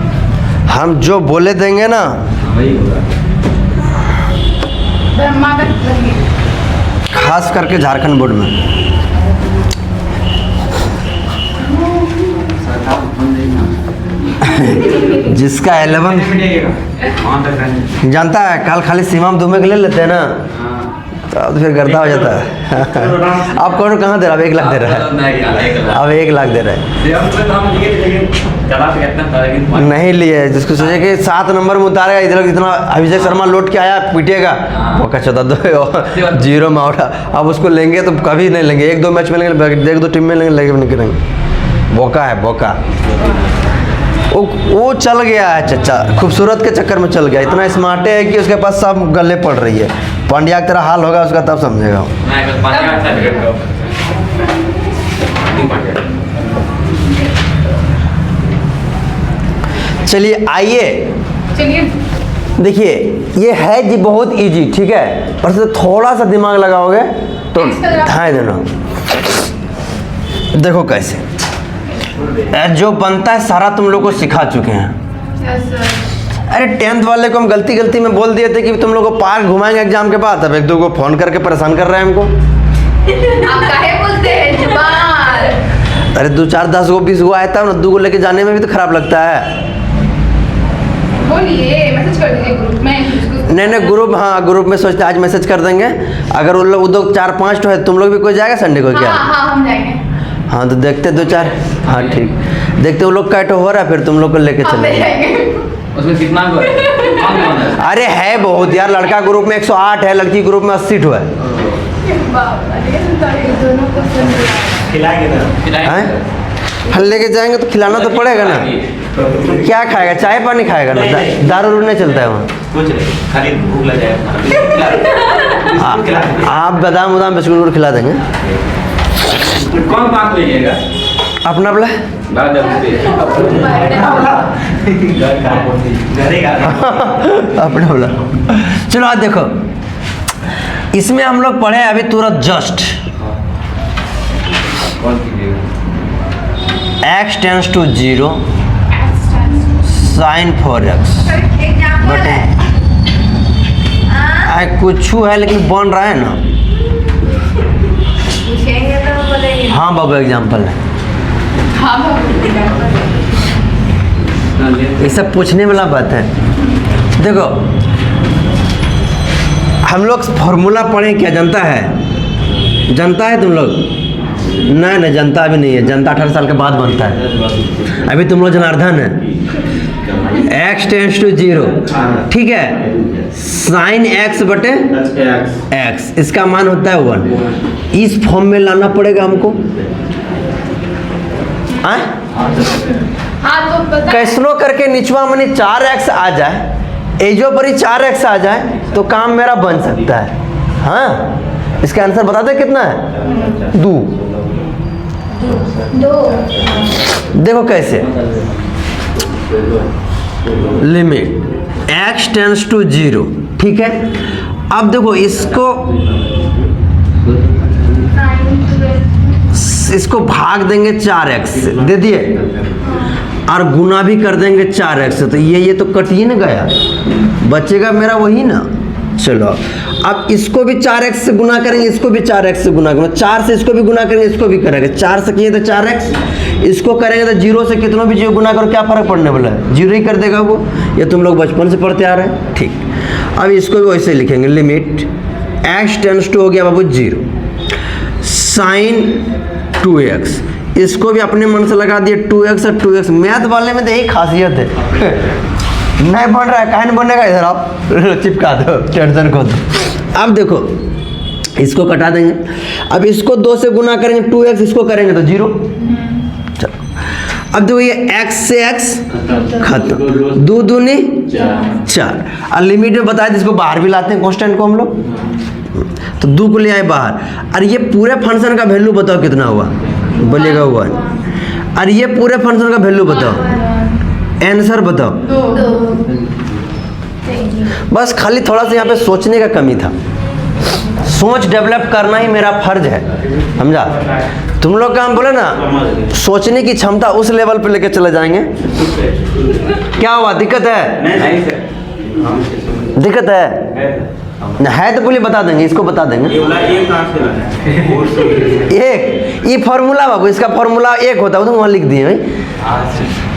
हम जो बोले देंगे ना वही होगा ब्रह्मा का लगे खास करके झारखंड बोर्ड में सरकार बंद नहीं ना जिसका 11 वहाँ तक रहने जानता है कल खाली सीमा में दुमे के ले लेते हैं ना तो फिर गर्दा हो जाता है आप कौन कहाँ दे रहा है 1 लाख दे रहा है अब 1 लाख दे रहा है नहीं लिए जिसको सोचे कि 7 नंबर में उतारेगा इधर इतना अभिषेक शर्मा लौट के आया पीटेगा वो का 14 जीरो में आउट अब उसको लेंगे तो कभी नहीं लेंगे 1-2 मैच में लेंगे 1-2 टीम में लेंगे नहीं करेंगे बोका है बोका वो चल गया है चच्चा खूबसूरत के चक्कर में चल गया इतना स्मार्ट है कि उसके पास सब गले पड़ रही है पांड्या की तरह हाल होगा उसका तब समझेगा चलिए आइए चलिए देखिए ये है जी बहुत इजी ठीक है पर से थोड़ा सा दिमाग लगाओगे तो ध्यान देना देखो कैसे जो बनता है सारा तुम लोग को सिखा चुके हैं अरे 10th वाले को हम गलती में बोल दिए थे कि तुम लोग को पार्क घुमाएंगे एग्जाम के बाद अब 1-2 को फोन करके परेशान कर रहे हैं हमको आप काहे बोलते हैं जुबान अरे 2-4-10 को 20 को आया था ना 2 को लेके जाने में भी तो खराब लगता है बोलिए मैसेज कर दीजिए ग्रुप में नहीं ग्रुप हाँ ग्रुप में सोचते आज मैसेज कर देंगे अगर उन लोग 2-4-5 तो है तुम लोग भी कोई जाएगा संडे को क्या हाँ हम जाएंगे हाँ तो देखते 2-4 हाँ ठीक देखते वो लोग का तो हो रहा है फिर तुम लोग को लेके हम चलेंगे जाएंगे उसमें कितना को है अरे है बहुत यार लड़का ग्रुप में 108 है लड़की ग्रुप में 80 है दोनों को सुन खिलाएंगे ना हैं? फल लेके जाएंगे तो खिलाना तो पड़ेगा ना क्या खाएगा चाय पानी खाएगा ना दारू नहीं चलता है वहाँ कुछ नहीं खाली भूख लग जाएगा आप बादाम उदाम बिस्कुट खिला देंगे कौन बात लीजिएगा अपना बोला बात अपना बोला चलो आज देखो इसमें हम लोग पढ़े अभी तुरंत जस्ट कौन कीजिएगा x tends to 0 sine 4x example बटे है कुछ है लेकिन बन रहा है ना पूछेंगे तो बोलेंगे हाँ बाबू एग्जाम्पल है हाँ ये सब पूछने वाला बात है देखो हम लोग फॉर्मूला पढ़े क्या जानता है जनता है तुम लोग? नहीं नहीं, जनता भी नहीं है, जनता 18 साल के बाद बनता है। अभी तुम लोग जनार्दन है। x टेंस टू 0, ठीक है। साइन x बटे x, इसका मान होता है 1। इस फॉर्म में लाना पड़ेगा हमको। आए? हाँ तो पता कैसनो करके निचवा मनी 4x आ जाए, एजो पर ही 4x आ जाए तो काम मेरा बन सकता है। हाँ, इसका आंसर बता दे कितना है? 2। देखो कैसे, लिमिट x टेंस टू 0, ठीक है। अब देखो इसको भाग देंगे 4x से, दे दिए, और गुना भी कर देंगे 4x से, तो ये तो कट ही ना गया, बचेगा मेरा वही ना। चलो अब इसको भी 4x से गुना करेंगे, इसको भी 4x से गुना करेंगे, 4 से इसको भी गुना करेंगे, इसको भी करेंगे। 4 से किए तो 4x, इसको करेंगे तो 0 से कितनों भी जो गुना करो क्या फ़र्क पड़ने वाला है? 0 ही कर देगा वो। ये तुम लोग बचपन से पढ़ते आ रहे हैं, ठीक। अब इसको भी वैसे लिखेंगे, लिमिट x टेंस टू हो गया बाबू 0, साइन 2x, इसको भी अपने मन से लगा दिए 2x और 2x। मैथ वाले में तो यही खासियत है। नहीं बन रहा है, काहे नहीं बनेगा? इधर आप चिपका दो, टेंशन को दो। अब देखो इसको कटा देंगे, अब इसको 2 से गुना करेंगे 2x, इसको करेंगे तो 0। चलो अब देखो ये x से x खत्म, 2 दूनी 4, और लिमिट में बताया इसको बाहर भी लाते हैं कांस्टेंट को हम लोग, तो 2 को ले आए बाहर। और ये पूरे फंक्शन का वैल्यू बताओ कितना हुआ? बोलिएगा 1। और ये पूरे फंक्शन का वैल्यू बताओ, आंसर बताओ। बस खाली थोड़ा सा यहाँ पे सोचने का कमी था। सोच डेवलप करना ही मेरा फर्ज है, समझा? तुम लोग का हम बोले ना, सोचने की क्षमता उस लेवल पे लेके चले जाएंगे। क्या हुआ, दिक्कत है? नहीं सर, दिक्कत है तो बोलिए, बता देंगे, इसको बता देंगे। ये वाला एक कहाँ से लाना है? एक ये फॉर्मूला बाबू, इसका फॉर्मूला 1 होता है, वो तो वहाँ लिख दिए भाई,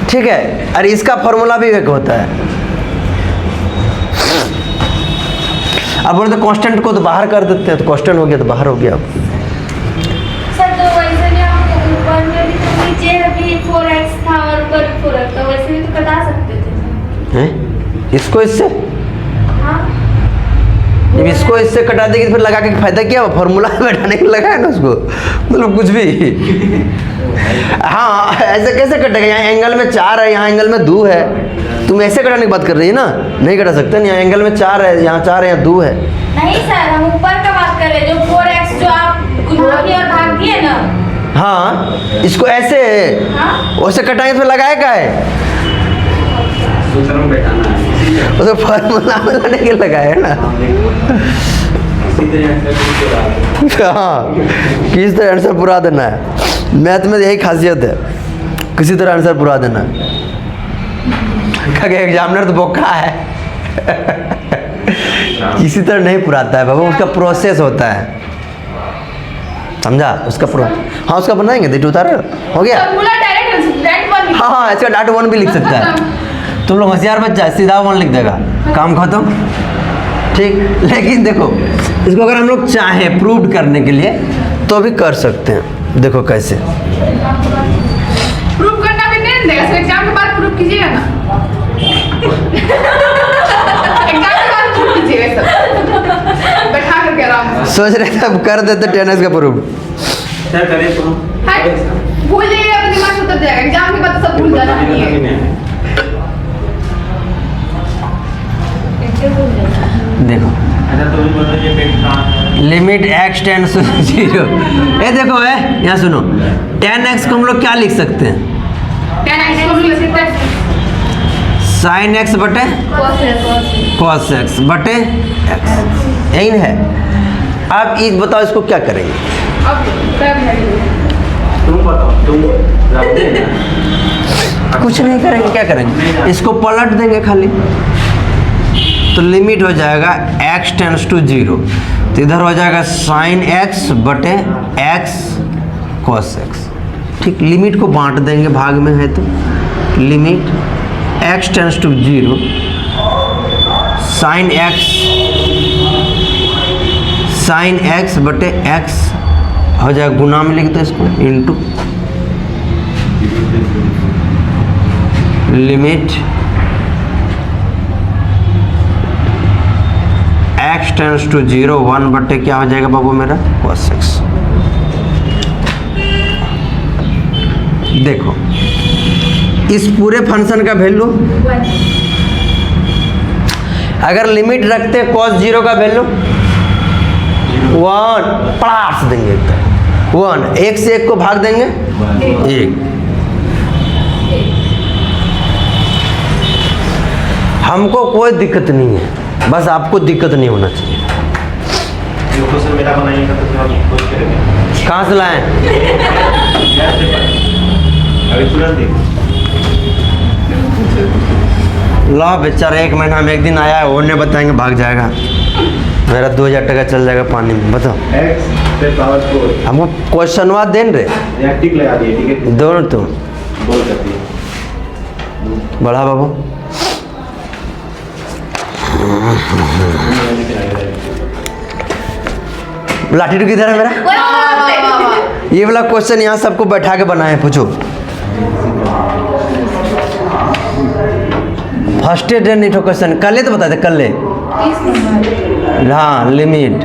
ठीक है। और इसका फॉर्मूला भी 1 होता है। अब बोले तो कांस्टेंट को तो बाहर कर देते हैं, तो कांस्टेंट हो गया तो बाहर हो गया। सर तो वैसे भी हम ऊपर में भी तो नीचे अभी 4x था और ऊपर 4x था, वैसे भी तो कटा सकते थे। हैं? इसको इससे, हाँ जब इसको इससे कटा देगी तो फिर लगा के फायदा क्या? फॉर्मूला बैठाने के लगा है ना उसको, मतलब कुछ भी। हाँ ऐसे कैसे कटेगा? यहाँ एंगल में 4 है, यहाँ एंगल में 2 है, तुम ऐसे कटाने की बात कर रही है ना? नहीं कटा सकते ना, यहाँ एंगल में 4 है, यहाँ 4 है, यहाँ 2 है। नहीं सर, हम ऊपर का बात कर रहे हैं, जो 4x जो आप गुना किए और भाग दिए ना। हाँ इसको ऐसे हाँ? वैसे कटाएंगे तो लगाए का है, सूत्र में बैठाना है, उसे फॉर्मूला में लाने के लगाए है ना। इसी तरह से हाँ किस तरह आंसर पूरा देना है, मैथ में यही खासियत है, किसी तरह आंसर पूरा देना है। क्या एग्जामिनर तो बोका है। किसी तरह नहीं पुराता है बाबू, उसका प्रोसेस होता है, समझा? उसका हाँ उसका बनाएंगे, देखो उतार हो गया। फॉर्मूला डायरेक्ट हाँ हाँ इसका डाट 1 भी लिख सकता है। तुम लोग होशियार बच्चा है, सीधा 1 लिख देगा, काम खत्म, ठीक। लेकिन देखो इसको अगर हम लोग चाहें प्रूव करने के लिए तो भी कर सकते हैं। देखो कैसे, प्रूफ करना भी नहीं देगा, सिर्फ एग्जाम के बाद प्रूफ कीजिएगा ना। एग्जाम के बाद प्रूफ कीजिएगा सब, बैठा करके आराम से। सोच रहे थे अब कर देते 10x का प्रूफ। सर करें तो हाय, भूल जाइएगा, अपने दिमाग से उतर जाएगा, एग्जाम के बाद सब भूल जाना है। देखो अच्छा तो बोलो ये पेट कहाँ है? लिमिट x टेंस टू 0, ये देखो है, यहाँ सुनो, 10x को हम लोग क्या लिख सकते हैं? 10x को लिख सकते हैं साइन x बटे cos x बटे x, यही ना है। अब ये बताओ इसको क्या करेंगे? अब तुम बताओ, तुम रखते हैं ना? कुछ नहीं करेंगे, क्या करेंगे? इसको पलट देंगे खाली, तो लिमिट हो जाएगा x टेंस टू 0, तो इधर हो जाएगा साइन x बटे x cos x, ठीक। लिमिट को बांट देंगे, भाग में है तो limit x tends to 0 sine x बटे x हो जाएगा, गुना में लिख दो इसको, into limit x tends to 0 1 बटे क्या हो जाएगा बाबू मेरा cos x। देखो इस पूरे फंक्शन का वैल्यू अगर लिमिट रखते cos 0 का वैल्यू 1 प्लस देंगे, 1 एक से एक को भाग देंगे 1। हमको कोई दिक्कत नहीं है, बस आपको दिक्कत नहीं होना चाहिए। जो क्वेश्चन मेरा बनाइएगा तो हम खोज के रखेंगे। कहाँ से लाएं? अभी तुरंत देखो। ला बेचारा, एक महीना में एक दिन आया है, उन्हें बताएंगे भाग जाएगा, मेरा 2000 टका चल जाएगा पानी में। बताओ x पे पावर 4 हमको क्वेश्चनवा देन रे टिक लगा दिए, ठीक है, दोनों तुम बोल सकती है। बढ़ा बाबू। लाठी टू किधर है मेरा? ये वाला क्वेश्चन यहाँ सबको बैठा के बनाए, पूछो। फर्स्ट डे नहीं ठो क्वेश्चन, कल तो बताते कल। हाँ, limit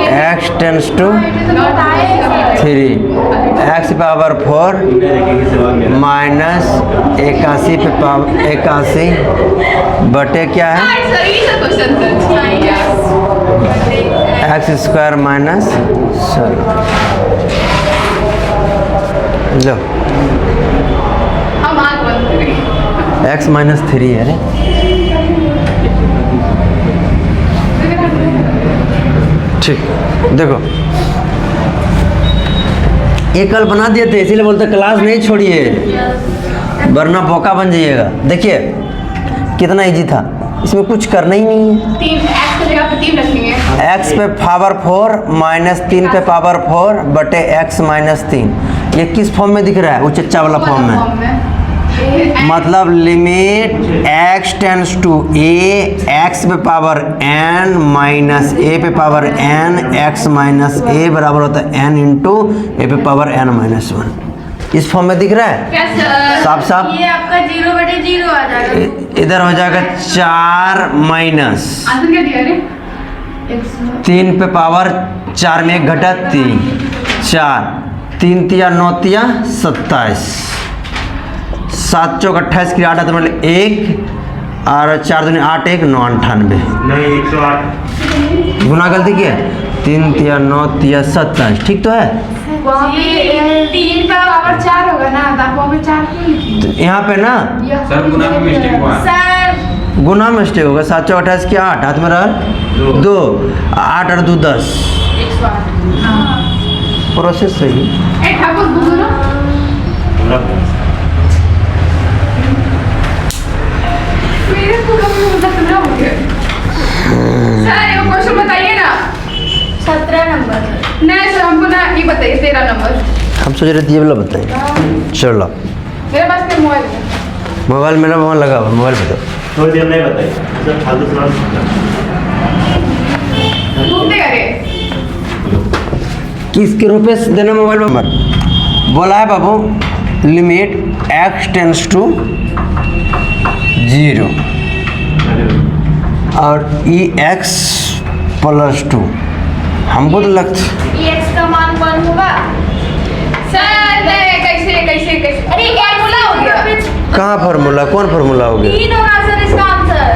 x tends to 3 x power 4 minus 81 पे पावर 81 बटे क्या है x स्क्वायर माइनस लो x माइनस 3 है रे। ठीक, देखो ये कल बना दिए थे, इसीलिए बोलते क्लास नहीं छोड़िए वरना बोका बन जाइएगा। देखिए कितना इजी था, इसमें कुछ करना ही नहीं है। 3 x की जगह पे 3 रखेंगे, x पे पावर 4 माइनस 3 पे पावर 4 बटे x माइनस 3। ये किस फॉर्म में दिख रहा है? वो चच्चा वाला फॉर्म में। मतलब limit x tends to a x पे पावर n माइनस a पे power n x minus a बराबर होता है n इंटू a पे पावर n माइनस 1। इस फॉर्म में दिख रहा है क्या सर? साफ साफ। ये आपका 0/0 आ जाएगा। इधर हो जाएगा 4 माइनस आंसर क्या दिया रे? 3 पे पावर 4 में 1 घटा 3 4 3 तिया 9 तिया 27 7 चौक 28 की 8 मतलब 1 और 4 दूनी 8 1 9 98 नहीं 108 गुना गलती किया 3 तिया 9 तिया 27 ठीक तो है। वहाँ पे 3 का पावर 4 होगा ना, तो आप वहाँ पे 4 क्यों लिखी? तो यहाँ पे ना सर गुना में मिस्टेक हुआ। सर गुना मिस्टेक होगा। 7 चौक 28 की 8 हाथ में रहा 2 8 और 2 10 108। हाँ। प्रोसेस सही। ए ठाकुर बोलो ना। मेरे को कभी मतलब ना हो गया। सर ये क्वेश्चन बताइए ना। 17 नंबर। नहीं सर हमको ना ये बताइए 13 नंबर। हम सोच रहे थे ये वाला बताएं। चलो मेरे पास में मोबाइल है। मोबाइल मेरा वहाँ लगा हुआ, मोबाइल बताओ। थोड़ी देर नहीं बताइए सर, फालतू सवाल घूमते करे। किसके रुपये से देना मोबाइल नंबर? बोला है बाबू लिमिट x टेंस टू 0 और ई x प्लस 2। हमको तो लगता x का मान 1 होगा। सर नहीं, कैसे कैसे कैसे? अरे ये फार्मूला हो गया। कहाँ फार्मूला, कौन फार्मूला हो गया? 3 होगा सर इसका आंसर।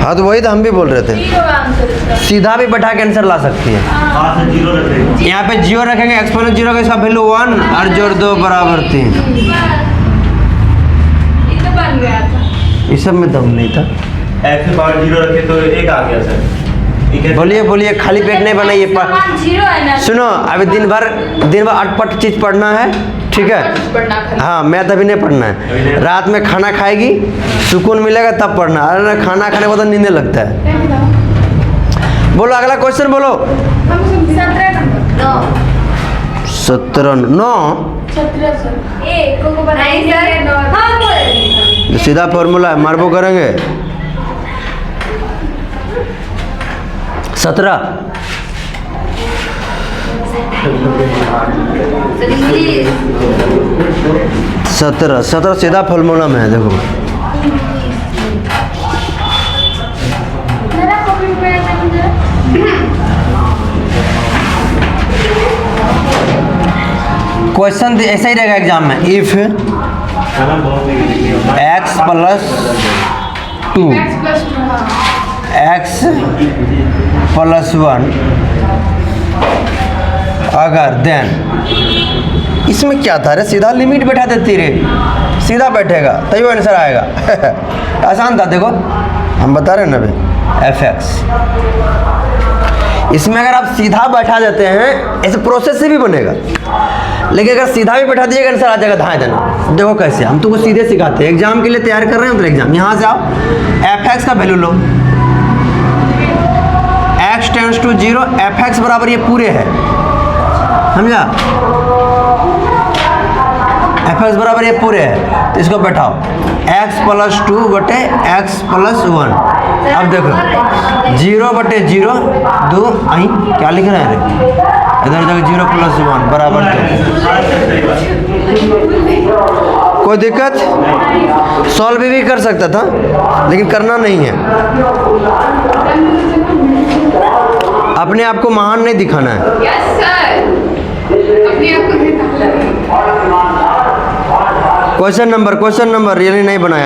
हाँ तो वही तो हम भी बोल रहे थे, 3 होगा आंसर इसका। सीधा भी बैठा के आंसर ला सकती है। हाँ सर 0 रख देंगे। यहाँ पे 0 रखेंगे, एक्सपोनेंट 0 का इसका वैल्यू 1 और जोड़ 2 बराबर 3। ये तो बन गया था। इस सब में दम नहीं था। x पे पावर 0 रखे तो 1 आ गया सर। ठीक है, बोलिए बोलिए, खाली पेट नहीं बनाइए। इसका मान 0 है ना। सुनो अभी दिन भर अटपट चीज पढ़ना है, ठीक है? पढ़ना खाली। हाँ मैथ अभी नहीं पढ़ना है। रात में खाना खाएगी, सुकून मिलेगा तब पढ़ना। अरे खाना खाने के बाद नींद लगता है। बोलो अगला क्वेश्चन बोलो। 17 नंबर। 17 9 17 सर। ए को बनाइए सर। हाँ बोल। सीधा फॉर्मूला है, मार्बो करेंगे। 17 सर इंग्लिश 17 सीधा फॉर्मूला में है, देखो। मेरा कॉपी पे मुझे क्वेश्चन ऐसा ही रहेगा एग्जाम में। If x plus 2 x plus 1 अगर देन, इसमें क्या था रे, सीधा लिमिट बैठा देती रे, सीधा बैठेगा तभी वो आंसर आएगा। आसान था, देखो हम बता रहे हैं ना भाई, एफ एक्स। इसमें अगर आप सीधा बैठा देते हैं, ऐसे प्रोसेस से भी बनेगा, लेकिन अगर सीधा भी बैठा दिएगा आंसर आ जाएगा धाए देना। देखो कैसे, हम तुमको सीधे सिखाते हैं, एग्जाम के लिए तैयार कर रहे हैं तो एग्जाम। यहाँ से आप एफ एक्स का वैल्यू लो, x tends to 0, F X बराबर ये पूरे है, समझा, एफ एक्स बराबर ये पूरे है, तो इसको बैठाओ x प्लस 2 बटे x प्लस 1। अब देखो 0 बटे 0 2 आई क्या लिख रहे हैं रे, इधर देखो 0 प्लस 1 बराबर 2। कोई दिक्कत, सॉल्व भी कर सकता था लेकिन करना नहीं है, अपने आप को महान नहीं दिखाना है। यस सर, अपने आप को क्वेश्चन नंबर रियली नहीं बनाया।